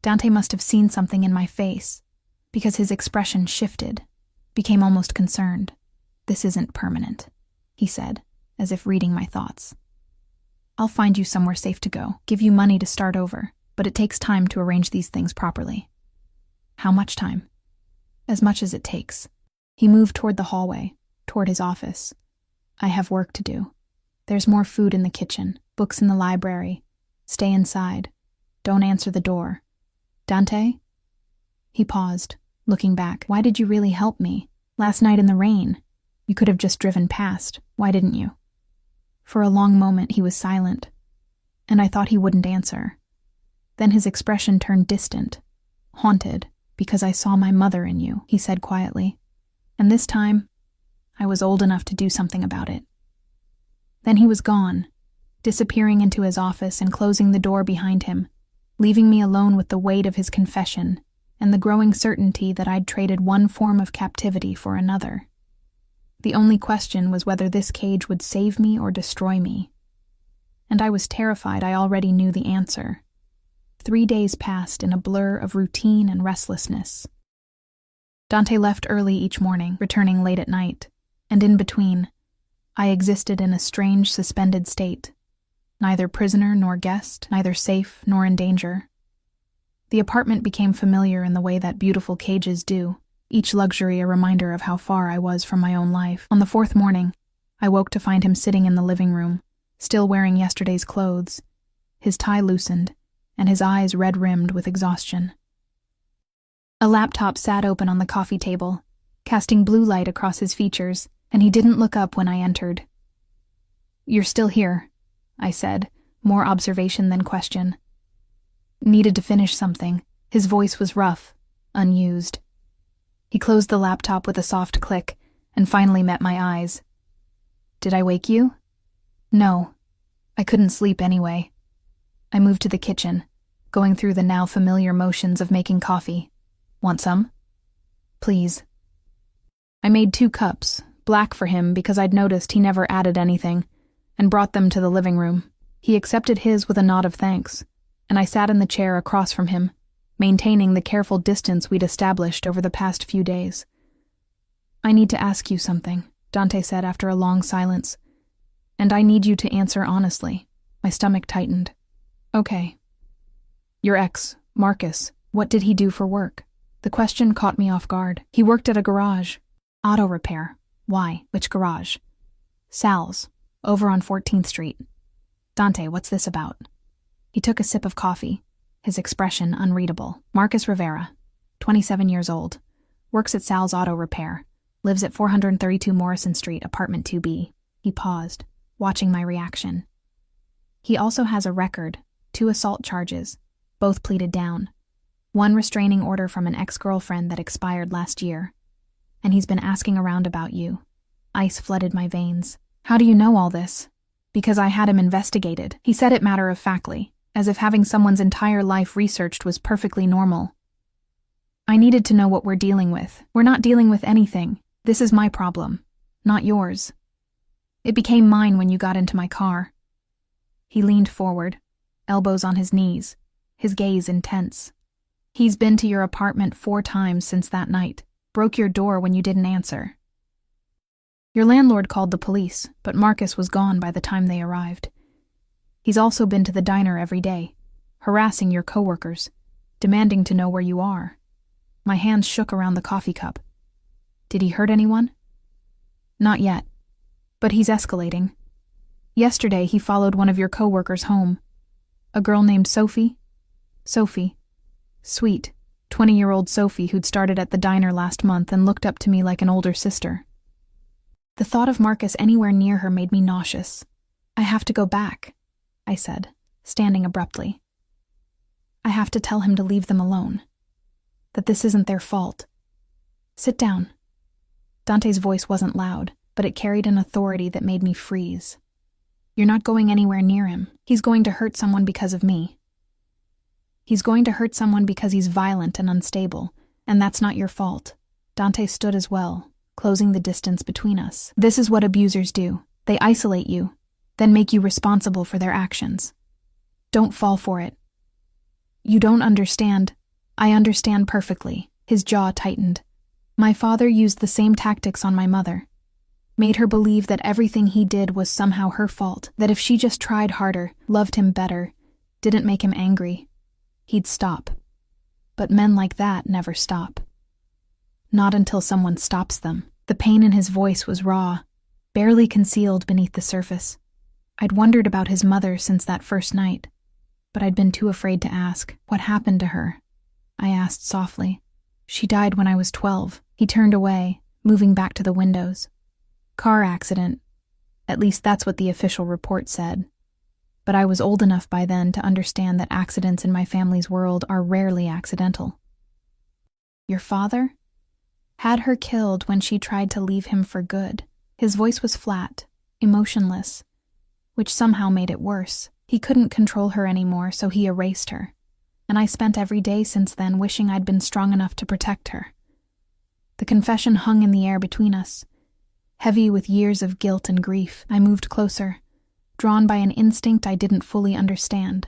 Dante must have seen something in my face, because his expression shifted, became almost concerned. This isn't permanent, he said, as if reading my thoughts. I'll find you somewhere safe to go, give you money to start over, but it takes time to arrange these things properly. How much time? As much as it takes. He moved toward the hallway, toward his office. I have work to do. There's more food in the kitchen, books in the library. Stay inside. Don't answer the door. Dante? He paused, looking back. Why did you really help me? Last night in the rain. You could have just driven past. Why didn't you? For a long moment he was silent, and I thought he wouldn't answer. Then his expression turned distant, haunted, because I saw my mother in you, he said quietly. And this time, I was old enough to do something about it. Then he was gone, disappearing into his office and closing the door behind him, leaving me alone with the weight of his confession and the growing certainty that I'd traded one form of captivity for another. The only question was whether this cage would save me or destroy me. And I was terrified I already knew the answer. 3 days passed in a blur of routine and restlessness. Dante left early each morning, returning late at night, and in between, I existed in a strange suspended state, neither prisoner nor guest, neither safe nor in danger. The apartment became familiar in the way that beautiful cages do, each luxury a reminder of how far I was from my own life. On the 4th morning, I woke to find him sitting in the living room, still wearing yesterday's clothes, his tie loosened, and his eyes red-rimmed with exhaustion. A laptop sat open on the coffee table, casting blue light across his features, and he didn't look up when I entered. You're still here, I said, more observation than question. Needed to finish something. His voice was rough, unused. He closed the laptop with a soft click and finally met my eyes. Did I wake you? No. I couldn't sleep anyway. I moved to the kitchen, going through the now familiar motions of making coffee. Want some? Please. I made 2 cups, black for him because I'd noticed he never added anything, and brought them to the living room. He accepted his with a nod of thanks, and I sat in the chair across from him, maintaining the careful distance we'd established over the past few days. I need to ask you something, Dante said after a long silence. And I need you to answer honestly. My stomach tightened. Okay. Your ex, Marcus, what did he do for work? The question caught me off guard. He worked at a garage. Auto repair. Why? Which garage? Sal's, over on 14th Street. Dante, what's this about? He took a sip of coffee, his expression unreadable. Marcus Rivera, 27 years old, works at Sal's Auto Repair, lives at 432 Morrison Street, apartment 2B. He paused, watching my reaction. He also has a record, 2 assault charges, both pleaded down. 1 restraining order from an ex-girlfriend that expired last year. And he's been asking around about you. Ice flooded my veins. How do you know all this? Because I had him investigated. He said it matter-of-factly, as if having someone's entire life researched was perfectly normal. I needed to know what we're dealing with. We're not dealing with anything. This is my problem, not yours. It became mine when you got into my car. He leaned forward, elbows on his knees, his gaze intense. He's been to your apartment 4 times since that night, broke your door when you didn't answer. Your landlord called the police, but Marcus was gone by the time they arrived. He's also been to the diner every day, harassing your coworkers, demanding to know where you are. My hands shook around the coffee cup. Did he hurt anyone? Not yet, but he's escalating. Yesterday he followed one of your coworkers home. A girl named Sophie. Sophie. Sweet, 20-year-old Sophie who'd started at the diner last month and looked up to me like an older sister. The thought of Marcus anywhere near her made me nauseous. I have to go back, I said, standing abruptly. I have to tell him to leave them alone. That this isn't their fault. Sit down. Dante's voice wasn't loud, but it carried an authority that made me freeze. You're not going anywhere near him. He's going to hurt someone because of me. He's going to hurt someone because he's violent and unstable, and that's not your fault. Dante stood as well, closing the distance between us. This is what abusers do. They isolate you, then make you responsible for their actions. Don't fall for it. You don't understand. I understand perfectly. His jaw tightened. My father used the same tactics on my mother. Made her believe that everything he did was somehow her fault, that if she just tried harder, loved him better, didn't make him angry, he'd stop. But men like that never stop. Not until someone stops them. The pain in his voice was raw, barely concealed beneath the surface. I'd wondered about his mother since that first night, but I'd been too afraid to ask. What happened to her? I asked softly. She died when I was 12. He turned away, moving back to the windows. Car accident. At least that's what the official report said. But I was old enough by then to understand that accidents in my family's world are rarely accidental. Your father? Had her killed when she tried to leave him for good. His voice was flat, emotionless, which somehow made it worse. He couldn't control her anymore, so he erased her. And I spent every day since then wishing I'd been strong enough to protect her. The confession hung in the air between us. Heavy with years of guilt and grief, I moved closer, drawn by an instinct I didn't fully understand,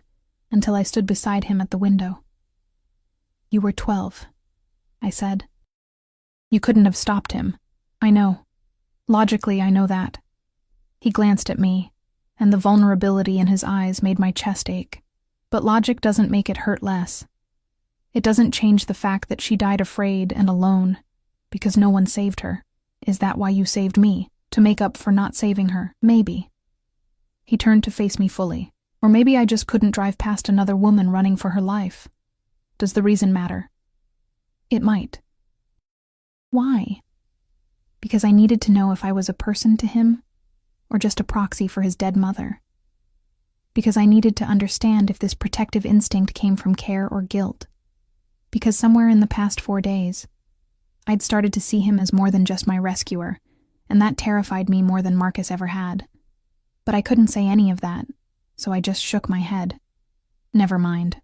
until I stood beside him at the window. You were 12, I said. You couldn't have stopped him. I know. Logically, I know that. He glanced at me, and the vulnerability in his eyes made my chest ache. But logic doesn't make it hurt less. It doesn't change the fact that she died afraid and alone, because no one saved her. Is that why you saved me? To make up for not saving her? Maybe. He turned to face me fully. Or maybe I just couldn't drive past another woman running for her life. Does the reason matter? It might. Why? Because I needed to know if I was a person to him, or just a proxy for his dead mother. Because I needed to understand if this protective instinct came from care or guilt. Because somewhere in the past 4 days, I'd started to see him as more than just my rescuer, and that terrified me more than Marcus ever had. But I couldn't say any of that, so I just shook my head. Never mind.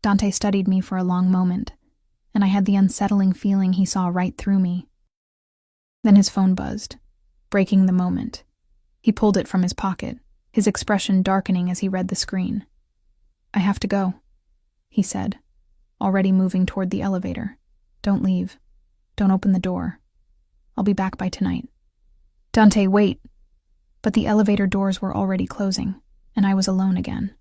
Dante studied me for a long moment, and I had the unsettling feeling he saw right through me. Then his phone buzzed, breaking the moment. He pulled it from his pocket, his expression darkening as he read the screen. "I have to go," he said, already moving toward the elevator. "Don't leave. Don't open the door. I'll be back by tonight." "Dante, wait." But the elevator doors were already closing, and I was alone again.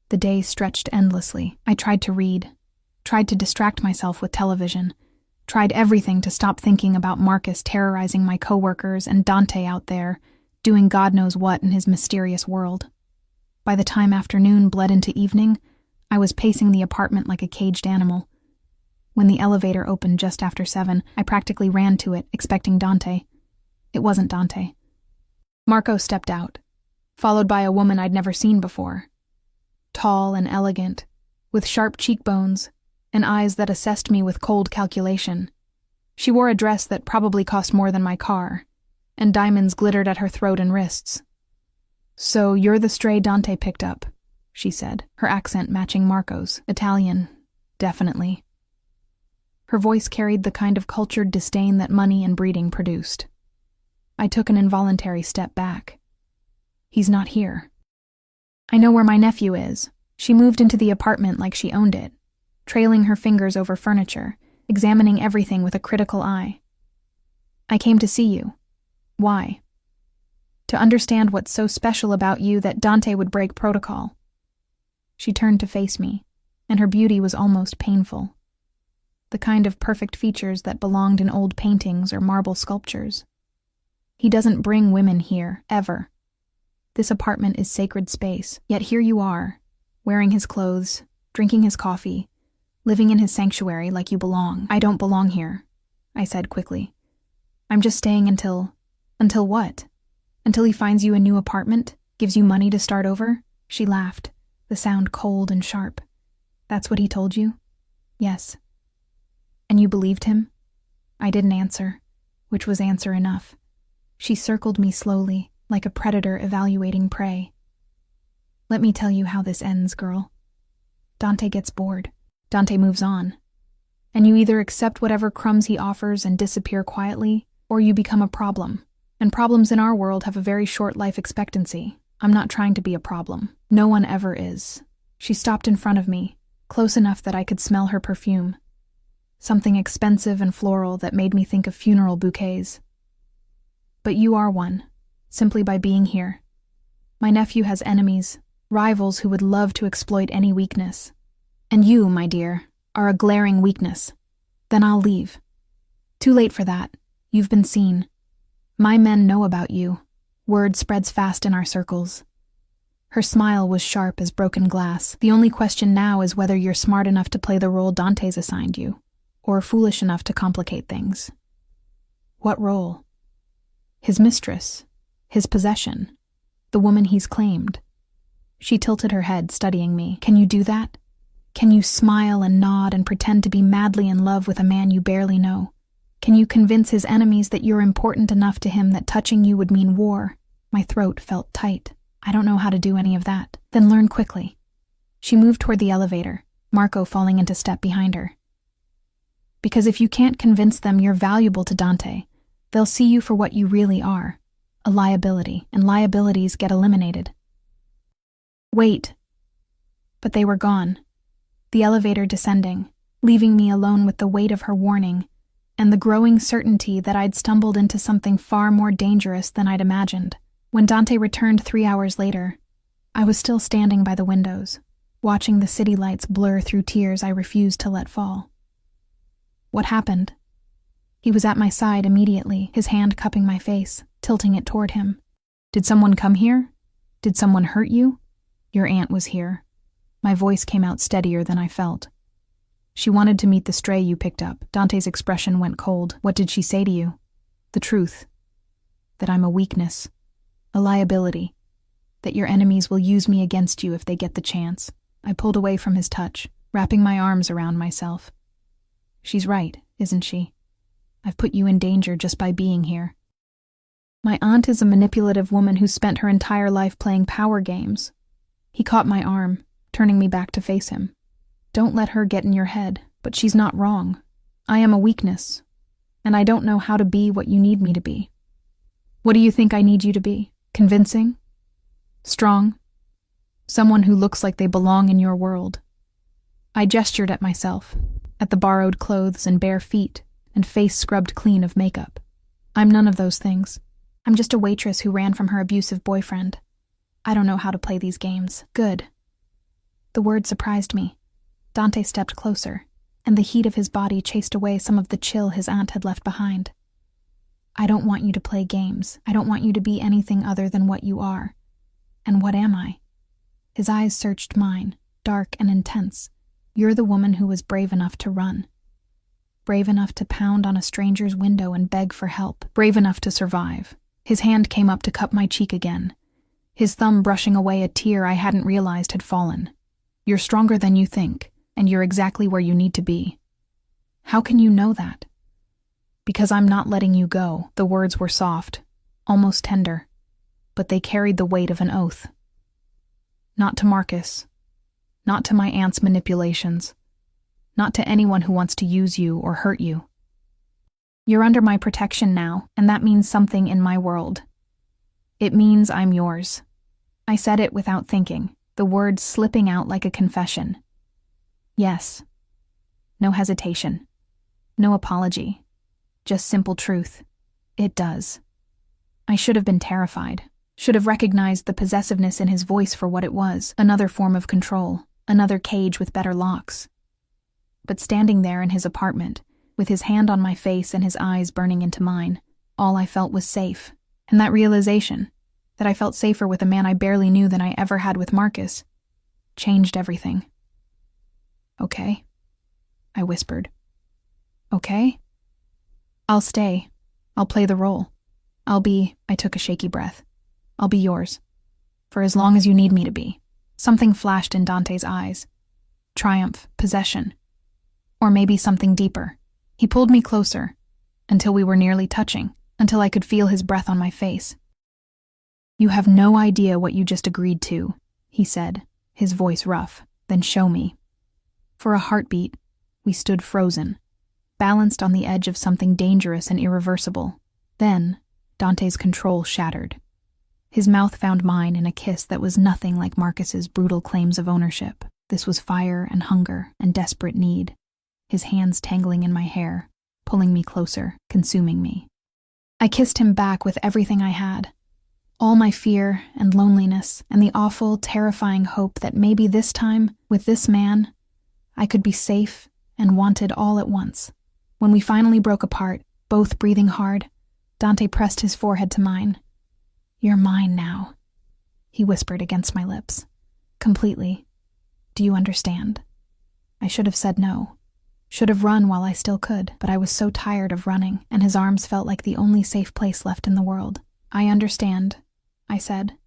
The day stretched endlessly. I tried to read, tried to distract myself with television, tried everything to stop thinking about Marcus terrorizing my coworkers and Dante out there, doing God knows what in his mysterious world. By the time afternoon bled into evening, I was pacing the apartment like a caged animal. When the elevator opened just after 7, I practically ran to it, expecting Dante. It wasn't Dante. Marco stepped out, followed by a woman I'd never seen before. Tall and elegant, with sharp cheekbones and eyes that assessed me with cold calculation. She wore a dress that probably cost more than my car, and diamonds glittered at her throat and wrists. "So you're the stray Dante picked up," she said, her accent matching Marco's. Italian, definitely. Her voice carried the kind of cultured disdain that money and breeding produced. I took an involuntary step back. He's not here. "I know where my nephew is." She moved into the apartment like she owned it, trailing her fingers over furniture, examining everything with a critical eye. "I came to see you." "Why?" "To understand what's so special about you that Dante would break protocol." She turned to face me, and her beauty was almost painful. The kind of perfect features that belonged in old paintings or marble sculptures. "He doesn't bring women here, ever. This apartment is sacred space, yet here you are, wearing his clothes, drinking his coffee, living in his sanctuary like you belong." "I don't belong here," I said quickly. "I'm just staying until what? Until he finds you a new apartment, gives you money to start over?" She laughed, the sound cold and sharp. "That's what he told you?" "Yes." "And you believed him?" I didn't answer, which was answer enough. She circled me slowly, like a predator evaluating prey. "Let me tell you how this ends, girl. Dante gets bored. Dante moves on. And you either accept whatever crumbs he offers and disappear quietly, or you become a problem. And problems in our world have a very short life expectancy. I'm not trying to be a problem. No one ever is." She stopped in front of me, close enough that I could smell her perfume. Something expensive and floral that made me think of funeral bouquets. "But you are one, simply by being here. My nephew has enemies, rivals who would love to exploit any weakness. And you, my dear, are a glaring weakness. Then I'll leave. Too late for that. You've been seen. My men know about you. Word spreads fast in our circles." Her smile was sharp as broken glass. "The only question now is whether you're smart enough to play the role Dante's assigned you, or foolish enough to complicate things." "What role?" "His mistress. His possession. The woman he's claimed." She tilted her head, studying me. "Can you do that? Can you smile and nod and pretend to be madly in love with a man you barely know? Can you convince his enemies that you're important enough to him that touching you would mean war?" My throat felt tight. "I don't know how to do any of that." "Then learn quickly." She moved toward the elevator, Marco falling into step behind her. "Because if you can't convince them you're valuable to Dante, they'll see you for what you really are, a liability, and liabilities get eliminated." "Wait." But they were gone, the elevator descending, leaving me alone with the weight of her warning and the growing certainty that I'd stumbled into something far more dangerous than I'd imagined. When Dante returned 3 hours later, I was still standing by the windows, watching the city lights blur through tears I refused to let fall. "What happened?" He was at my side immediately, his hand cupping my face, tilting it toward him. "Did someone come here? Did someone hurt you?" "Your aunt was here." My voice came out steadier than I felt. "She wanted to meet the stray you picked up." Dante's expression went cold. "What did she say to you?" "The truth. That I'm a weakness. a liability, that your enemies will use me against you if they get the chance. I pulled away from his touch, wrapping my arms around myself. She's right, isn't she? I've put you in danger just by being here. My aunt is a manipulative woman who spent her entire life playing power games. He caught my arm, turning me back to face him. Don't let her get in your head, but she's not wrong. I am a weakness, and I don't know how to be what you need me to be. What do you think I need you to be? Convincing? Strong? Someone who looks like they belong in your world. I gestured at myself, at the borrowed clothes and bare feet, and face scrubbed clean of makeup. I'm none of those things. I'm just a waitress who ran from her abusive boyfriend. I don't know how to play these games. Good. The word surprised me. Dante stepped closer, and the heat of his body chased away some of the chill his aunt had left behind. I don't want you to play games. I don't want you to be anything other than what you are. And what am I? His eyes searched mine, dark and intense. You're the woman who was brave enough to run. Brave enough to pound on a stranger's window and beg for help. Brave enough to survive. His hand came up to cup my cheek again, his thumb brushing away a tear I hadn't realized had fallen. You're stronger than you think, and you're exactly where you need to be. How can you know that? Because I'm not letting you go. The words were soft, almost tender, but they carried the weight of an oath. Not to Marcus. Not to my aunt's manipulations. Not to anyone who wants to use you or hurt you. You're under my protection now, and that means something in my world. It means I'm yours. I said it without thinking, the words slipping out like a confession. Yes. No hesitation. No apology. Just simple truth. It does. I should have been terrified. Should have recognized the possessiveness in his voice for what it was, another form of control, another cage with better locks. But standing there in his apartment, with his hand on my face and his eyes burning into mine, all I felt was safe. And that realization, that I felt safer with a man I barely knew than I ever had with Marcus, changed everything. Okay, I whispered. Okay? I'll stay. I'll play the role. I took a shaky breath. I'll be yours. For as long as you need me to be. Something flashed in Dante's eyes. Triumph, possession. Or maybe something deeper. He pulled me closer, until we were nearly touching, until I could feel his breath on my face. You have no idea what you just agreed to, he said, his voice rough. Then show me. For a heartbeat, we stood frozen, balanced on the edge of something dangerous and irreversible. Then, Dante's control shattered. His mouth found mine in a kiss that was nothing like Marcus's brutal claims of ownership. This was fire and hunger and desperate need. His hands tangling in my hair, pulling me closer, consuming me. I kissed him back with everything I had. All my fear and loneliness and the awful, terrifying hope that maybe this time, with this man, I could be safe and wanted all at once. When we finally broke apart, both breathing hard, Dante pressed his forehead to mine. You're mine now, he whispered against my lips. Completely. Do you understand? I should have said no. Should have run while I still could, but I was so tired of running, and his arms felt like the only safe place left in the world. I understand, I said.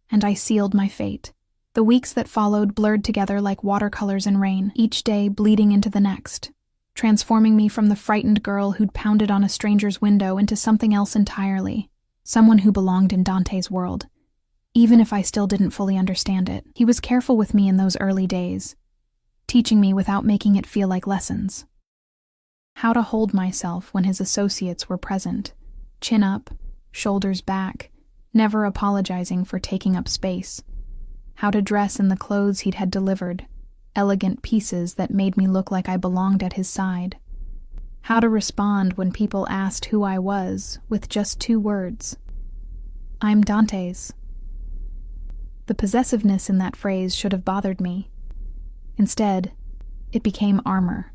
And I sealed my fate. The weeks that followed blurred together like watercolors in rain, each day bleeding into the next, transforming me from the frightened girl who'd pounded on a stranger's window into something else entirely, someone who belonged in Dante's world. Even if I still didn't fully understand it, he was careful with me in those early days, teaching me without making it feel like lessons. How to hold myself when his associates were present, chin up, shoulders back, never apologizing for taking up space. How to dress in the clothes he'd had delivered, elegant pieces that made me look like I belonged at his side. How to respond when people asked who I was with just 2 words. I'm Dante's. The possessiveness in that phrase should have bothered me. Instead, it became armor.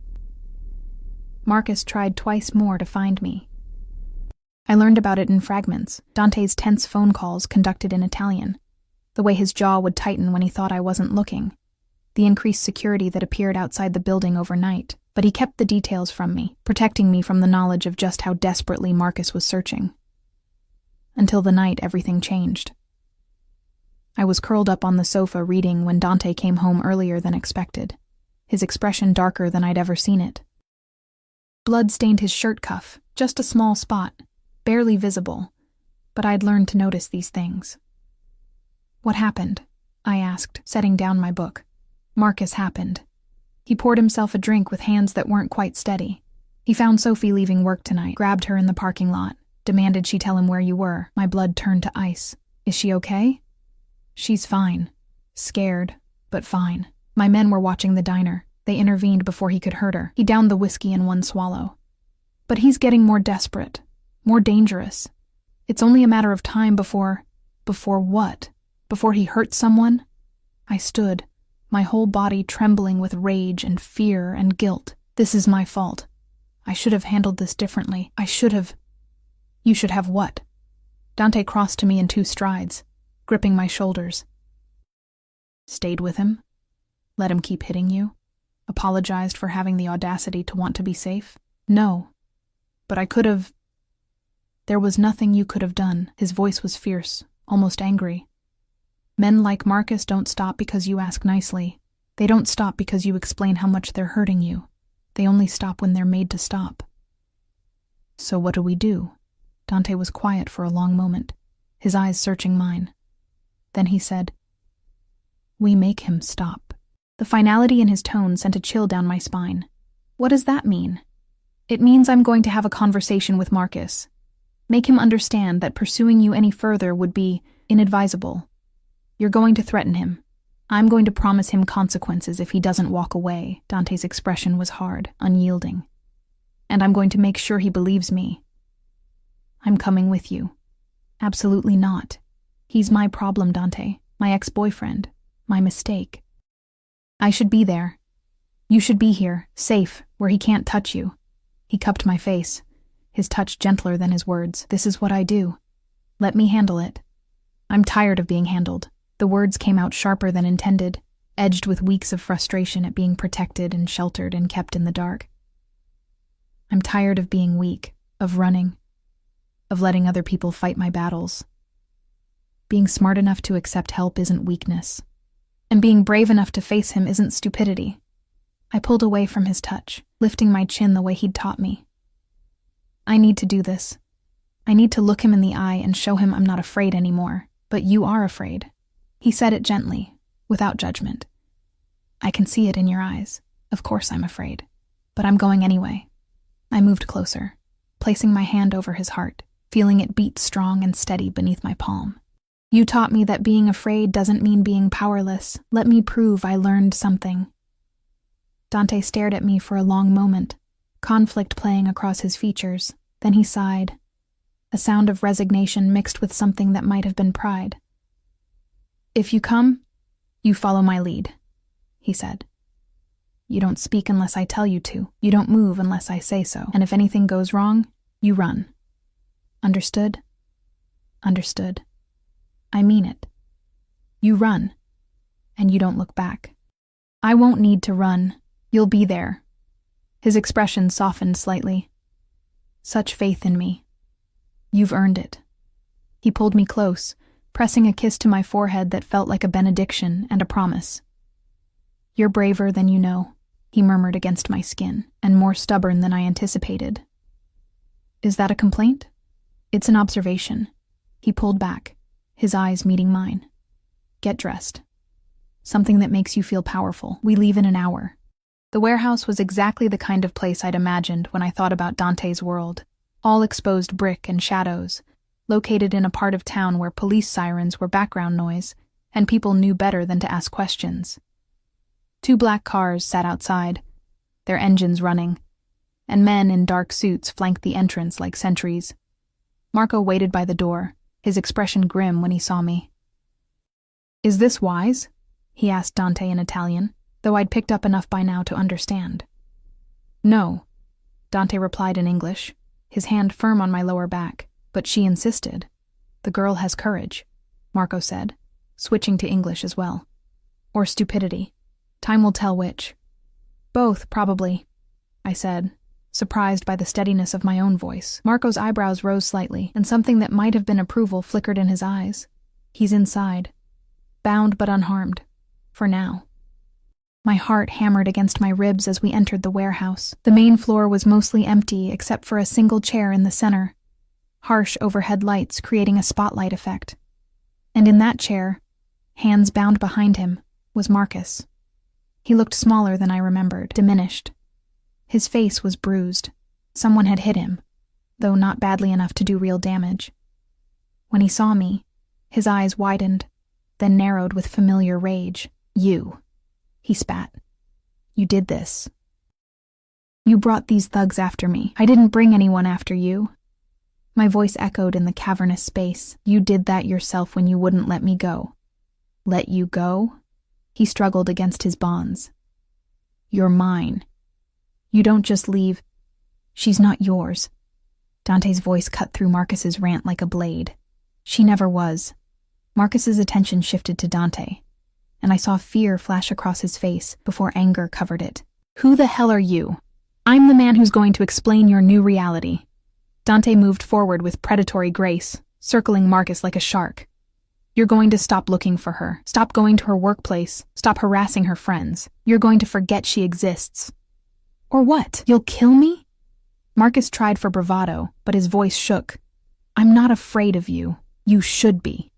Marcus tried twice more to find me. I learned about it in fragments, Dante's tense phone calls conducted in Italian, the way his jaw would tighten when he thought I wasn't looking, the increased security that appeared outside the building overnight, but he kept the details from me, protecting me from the knowledge of just how desperately Marcus was searching. until the night everything changed. I was curled up on the sofa reading when Dante came home earlier than expected, his expression darker than I'd ever seen it. Blood stained his shirt cuff, just a small spot, barely visible, but I'd learned to notice these things. "What happened?" I asked, setting down my book. "Marcus happened." He poured himself a drink with hands that weren't quite steady. "He found Sophie leaving work tonight, grabbed her in the parking lot, demanded she tell him where you were." My blood turned to ice. "Is she okay?" "She's fine. Scared, but fine. My men were watching the diner. They intervened before he could hurt her. He downed the whiskey in one swallow. But he's getting more desperate, more dangerous. It's only a matter of time before what? Before he hurts someone?" I stood, my whole body trembling with rage and fear and guilt. "This is my fault. I should have handled this differently. I should have—" "You should have what?" Dante crossed to me in 2 strides, gripping my shoulders. "Stayed with him? Let him keep hitting you? Apologized for having the audacity to want to be safe? No. But I could have—" "There was nothing you could have done." His voice was fierce, almost angry. "Men like Marcus don't stop because you ask nicely. They don't stop because you explain how much they're hurting you. They only stop when they're made to stop." "So what do we do?" Dante was quiet for a long moment, his eyes searching mine. Then he said, "We make him stop." The finality in his tone sent a chill down my spine. "What does that mean?" "It means I'm going to have a conversation with Marcus. Make him understand that pursuing you any further would be inadvisable. You're going to threaten him. I'm going to promise him consequences if he doesn't walk away." Dante's expression was hard, unyielding. "And I'm going to make sure he believes me." "I'm coming with you." "Absolutely not. He's my problem, Dante. My ex-boyfriend. My mistake. I should be there. You should be here, safe, where he can't touch you." He cupped my face, his touch gentler than his words. "This is what I do. Let me handle it. I'm tired of being handled." The words came out sharper than intended, edged with weeks of frustration at being protected and sheltered and kept in the dark. I'm tired of being weak, of running, of letting other people fight my battles. Being smart enough to accept help isn't weakness, and being brave enough to face him isn't stupidity. I pulled away from his touch, lifting my chin the way he'd taught me. "I need to do this. I need to look him in the eye and show him I'm not afraid anymore. But you are afraid." He said it gently, without judgment. "I can see it in your eyes. Of course I'm afraid. But I'm going anyway." I moved closer, placing my hand over his heart, feeling it beat strong and steady beneath my palm. "You taught me that being afraid doesn't mean being powerless. Let me prove I learned something." Dante stared at me for a long moment, conflict playing across his features. Then he sighed, a sound of resignation mixed with something that might have been pride. "If you come, you follow my lead," he said. "You don't speak unless I tell you to. You don't move unless I say so. And if anything goes wrong, you run. Understood?" "Understood. I mean it. You run, and you don't look back." "I won't need to run. You'll be there." His expression softened slightly. "Such faith in me. You've earned it." He pulled me close, pressing a kiss to my forehead that felt like a benediction and a promise. "You're braver than you know," he murmured against my skin, "and more stubborn than I anticipated." "Is that a complaint?" "It's an observation." He pulled back, his eyes meeting mine. "Get dressed. Something that makes you feel powerful. We leave in an hour." The warehouse was exactly the kind of place I'd imagined when I thought about Dante's world. All exposed brick and shadows, located in a part of town where police sirens were background noise, and people knew better than to ask questions. 2 black cars sat outside, their engines running, and men in dark suits flanked the entrance like sentries. Marco waited by the door, his expression grim when he saw me. "Is this wise?" he asked Dante in Italian, though I'd picked up enough by now to understand. "No," Dante replied in English, his hand firm on my lower back, but she insisted. "The girl has courage," Marco said, switching to English as well. "Or stupidity. Time will tell which." "Both, probably," I said, surprised by the steadiness of my own voice. Marco's eyebrows rose slightly, and something that might have been approval flickered in his eyes. He's inside. Bound but unharmed. For now. My heart hammered against my ribs as we entered the warehouse. The main floor was mostly empty except for a single chair in the center. Harsh overhead lights creating a spotlight effect. And in that chair, hands bound behind him, was Marcus. He looked smaller than I remembered, diminished. His face was bruised. Someone had hit him, though not badly enough to do real damage. When he saw me, his eyes widened, then narrowed with familiar rage. You, he spat. You did this. You brought these thugs after me. I didn't bring anyone after you. My voice echoed in the cavernous space. You did that yourself when you wouldn't let me go. Let you go? He struggled against his bonds. You're mine. You don't just leave. She's not yours. Dante's voice cut through Marcus's rant like a blade. She never was. Marcus's attention shifted to Dante, and I saw fear flash across his face before anger covered it. Who the hell are you? I'm the man who's going to explain your new reality. Dante moved forward with predatory grace, circling Marcus like a shark. You're going to stop looking for her, stop going to her workplace, stop harassing her friends. You're going to forget she exists. Or what? You'll kill me? Marcus tried for bravado, but his voice shook. I'm not afraid of you. You should be.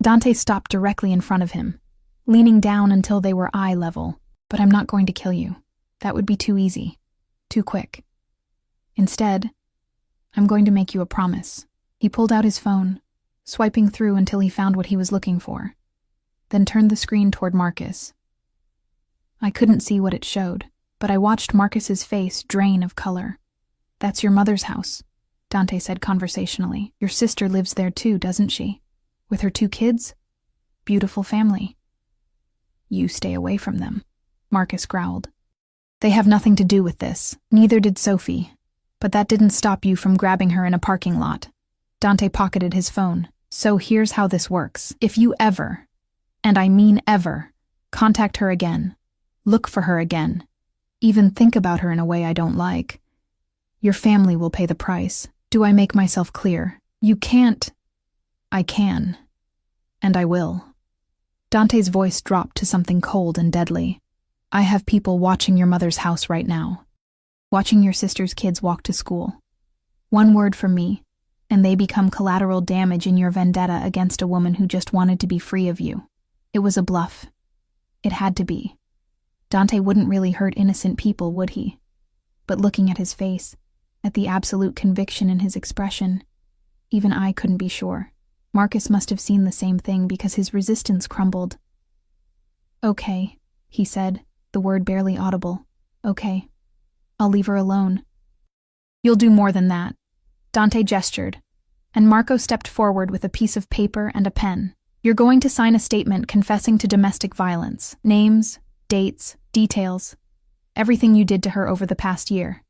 Dante stopped directly in front of him, leaning down until they were eye level. But I'm not going to kill you. That would be too easy. Too quick. Instead, I'm going to make you a promise. He pulled out his phone, swiping through until he found what he was looking for, then turned the screen toward Marcus. I couldn't see what it showed, but I watched Marcus's face drain of color. That's your mother's house, Dante said conversationally. Your sister lives there too, doesn't she? With her 2 kids? Beautiful family. You stay away from them, Marcus growled. They have nothing to do with this. Neither did Sophie. But that didn't stop you from grabbing her in a parking lot. Dante pocketed his phone. So here's how this works. If you ever, and I mean ever, contact her again, look for her again, even think about her in a way I don't like, your family will pay the price. Do I make myself clear? You can't. I can. And I will. Dante's voice dropped to something cold and deadly. I have people watching your mother's house right now. Watching your sister's kids walk to school. One word from me, and they become collateral damage in your vendetta against a woman who just wanted to be free of you. It was a bluff. It had to be. Dante wouldn't really hurt innocent people, would he? But looking at his face, at the absolute conviction in his expression, even I couldn't be sure. Marcus must have seen the same thing because his resistance crumbled. Okay, he said, the word barely audible. Okay. I'll leave her alone. You'll do more than that. Dante gestured, and Marco stepped forward with a piece of paper and a pen. You're going to sign a statement confessing to domestic violence. Names, dates, details. Everything you did to her over the past year.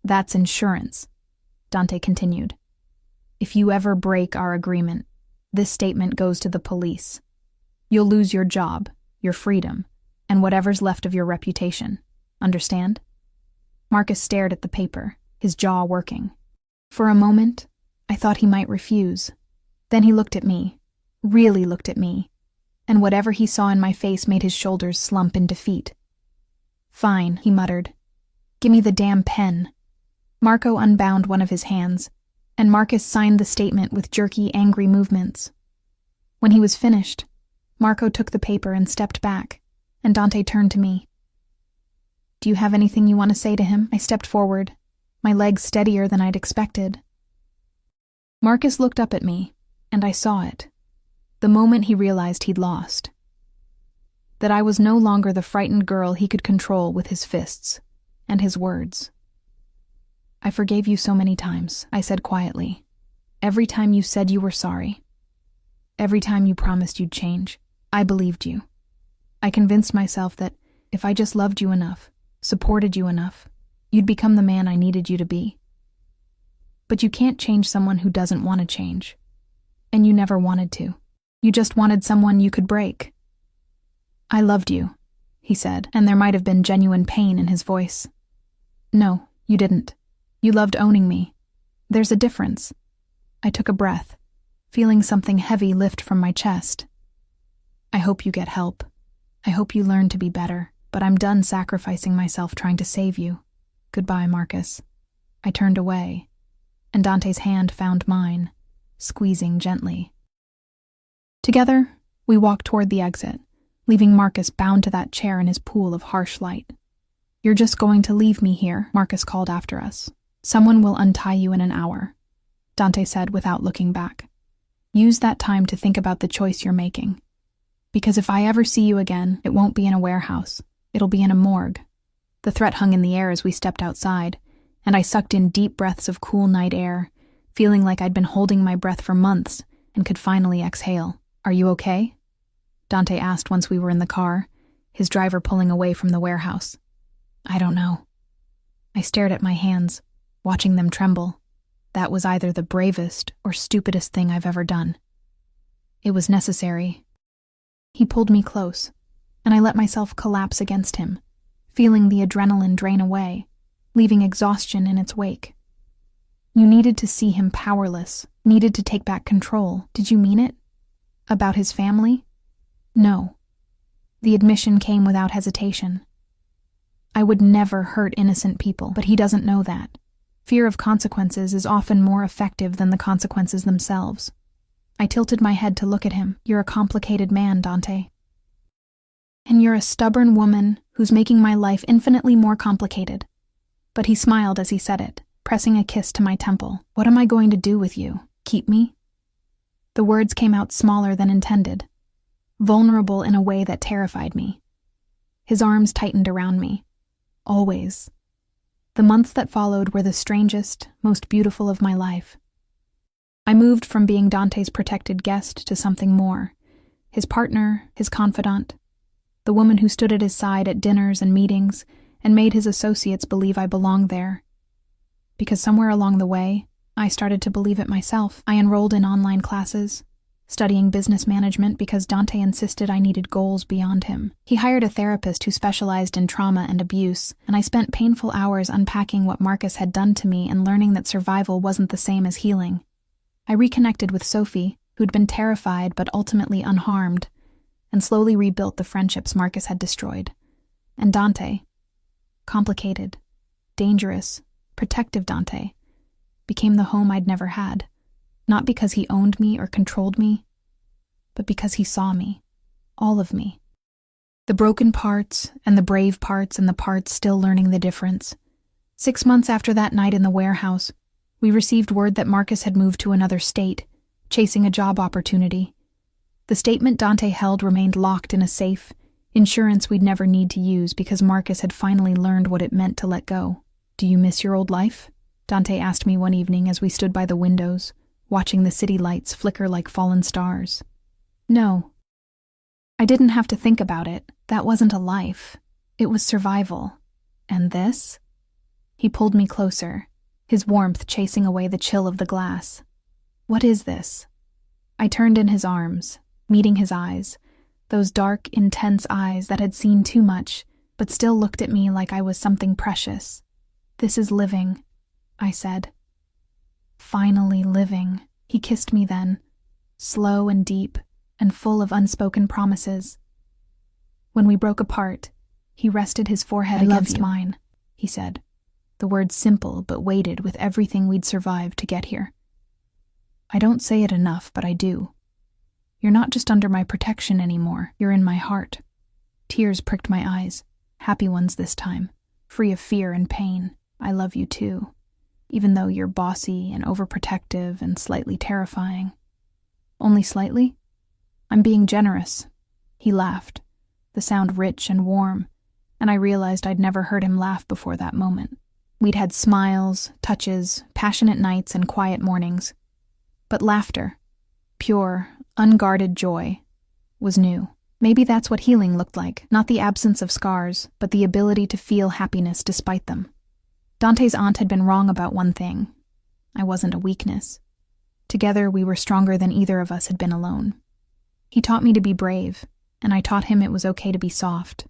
That's insurance, Dante continued. If you ever break our agreement, this statement goes to the police. You'll lose your job, your freedom, and whatever's left of your reputation. Understand? Marcus stared at the paper, his jaw working. For a moment, I thought he might refuse. Then he looked at me, really looked at me, and whatever he saw in my face made his shoulders slump in defeat. Fine, he muttered. Give me the damn pen. Marco unbound one of his hands, and Marcus signed the statement with jerky, angry movements. When he was finished, Marco took the paper and stepped back, and Dante turned to me. Do you have anything you want to say to him? I stepped forward, my legs steadier than I'd expected. Marcus looked up at me, and I saw it. The moment he realized he'd lost. That I was no longer the frightened girl he could control with his fists and his words. I forgave you so many times, I said quietly. Every time you said you were sorry. Every time you promised you'd change, I believed you. I convinced myself that if I just loved you enough, supported you enough, you'd become the man I needed you to be. But you can't change someone who doesn't want to change. And you never wanted to. You just wanted someone you could break. I loved you, he said, and there might have been genuine pain in his voice. No, You didn't. You loved owning me. There's a difference. I took a breath, feeling something heavy lift from my chest. I hope you get help. I hope you learn to be better, but I'm done sacrificing myself trying to save you. Goodbye, Marcus. I turned away, and Dante's hand found mine, squeezing gently. Together, we walked toward the exit, leaving Marcus bound to that chair in his pool of harsh light. You're just going to leave me here, Marcus called after us. Someone will untie you in an hour, Dante said without looking back. Use that time to think about the choice you're making. Because if I ever see you again, it won't be in a warehouse. It'll be in a morgue. The threat hung in the air as we stepped outside, and I sucked in deep breaths of cool night air, feeling like I'd been holding my breath for months and could finally exhale. Are you okay? Dante asked once we were in the car, his driver pulling away from the warehouse. I don't know. I stared at my hands, watching them tremble. That was either the bravest or stupidest thing I've ever done. It was necessary. He pulled me close, and I let myself collapse against him, feeling the adrenaline drain away, leaving exhaustion in its wake. You needed to see him powerless, needed to take back control. Did you mean it? About his family? No. The admission came without hesitation. I would never hurt innocent people, but he doesn't know that. Fear of consequences is often more effective than the consequences themselves. I tilted my head to look at him. You're a complicated man, Dante. And you're a stubborn woman who's making my life infinitely more complicated. But he smiled as he said it, pressing a kiss to my temple. What am I going to do with you? Keep me? The words came out smaller than intended, vulnerable in a way that terrified me. His arms tightened around me. Always. The months that followed were the strangest, most beautiful of my life. I moved from being Dante's protected guest to something more. His partner, his confidant, the woman who stood at his side at dinners and meetings and made his associates believe I belonged there. Because somewhere along the way, I started to believe it myself. I enrolled in online classes, studying business management because Dante insisted I needed goals beyond him. He hired a therapist who specialized in trauma and abuse, and I spent painful hours unpacking what Marcus had done to me and learning that survival wasn't the same as healing. I reconnected with Sophie, who'd been terrified but ultimately unharmed, and slowly rebuilt the friendships Marcus had destroyed. And Dante, complicated, dangerous, protective Dante, became the home I'd never had. Not because he owned me or controlled me, but because he saw me, all of me. The broken parts and the brave parts and the parts still learning the difference. 6 months after that night in the warehouse, we received word that Marcus had moved to another state, chasing a job opportunity. The statement Dante held remained locked in a safe, insurance we'd never need to use because Marcus had finally learned what it meant to let go. Do you miss your old life? Dante asked me one evening as we stood by the windows, watching the city lights flicker like fallen stars. No. I didn't have to think about it. That wasn't a life. It was survival. And this? He pulled me closer, his warmth chasing away the chill of the glass. What is this? I turned in his arms, meeting his eyes, those dark, intense eyes that had seen too much, but still looked at me like I was something precious. This is living, I said. Finally living. He kissed me then, slow and deep and full of unspoken promises. When we broke apart, he rested his forehead against mine, he said. The words simple but weighted with everything we'd survived to get here. I don't say it enough, but I do. You're not just under my protection anymore, you're in my heart. Tears pricked my eyes, happy ones this time, free of fear and pain. I love you too. Even though you're bossy and overprotective and slightly terrifying. Only slightly? I'm being generous. He laughed, the sound rich and warm, and I realized I'd never heard him laugh before that moment. We'd had smiles, touches, passionate nights, and quiet mornings. But laughter, pure, unguarded joy, was new. Maybe that's what healing looked like, not the absence of scars, but the ability to feel happiness despite them. Dante's aunt had been wrong about one thing. I wasn't a weakness. Together, we were stronger than either of us had been alone. He taught me to be brave, and I taught him it was okay to be soft.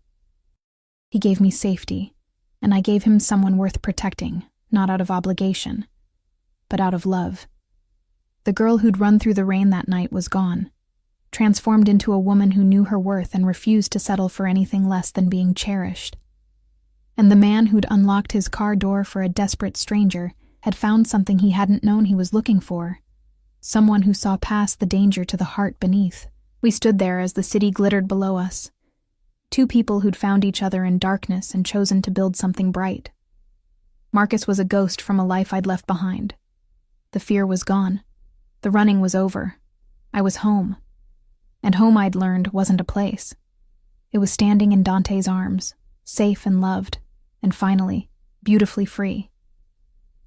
He gave me safety, and I gave him someone worth protecting, not out of obligation, but out of love. The girl who'd run through the rain that night was gone, transformed into a woman who knew her worth and refused to settle for anything less than being cherished. And the man who'd unlocked his car door for a desperate stranger had found something he hadn't known he was looking for, someone who saw past the danger to the heart beneath. We stood there as the city glittered below us, two people who'd found each other in darkness and chosen to build something bright. Marcus was a ghost from a life I'd left behind. The fear was gone. The running was over. I was home. And home, I'd learned, wasn't a place. It was standing in Dante's arms, safe and loved, and finally, beautifully free.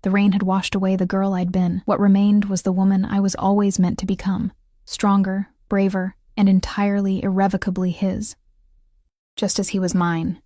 The rain had washed away the girl I'd been. What remained was the woman I was always meant to become, stronger, braver, and entirely, irrevocably his. Just as he was mine,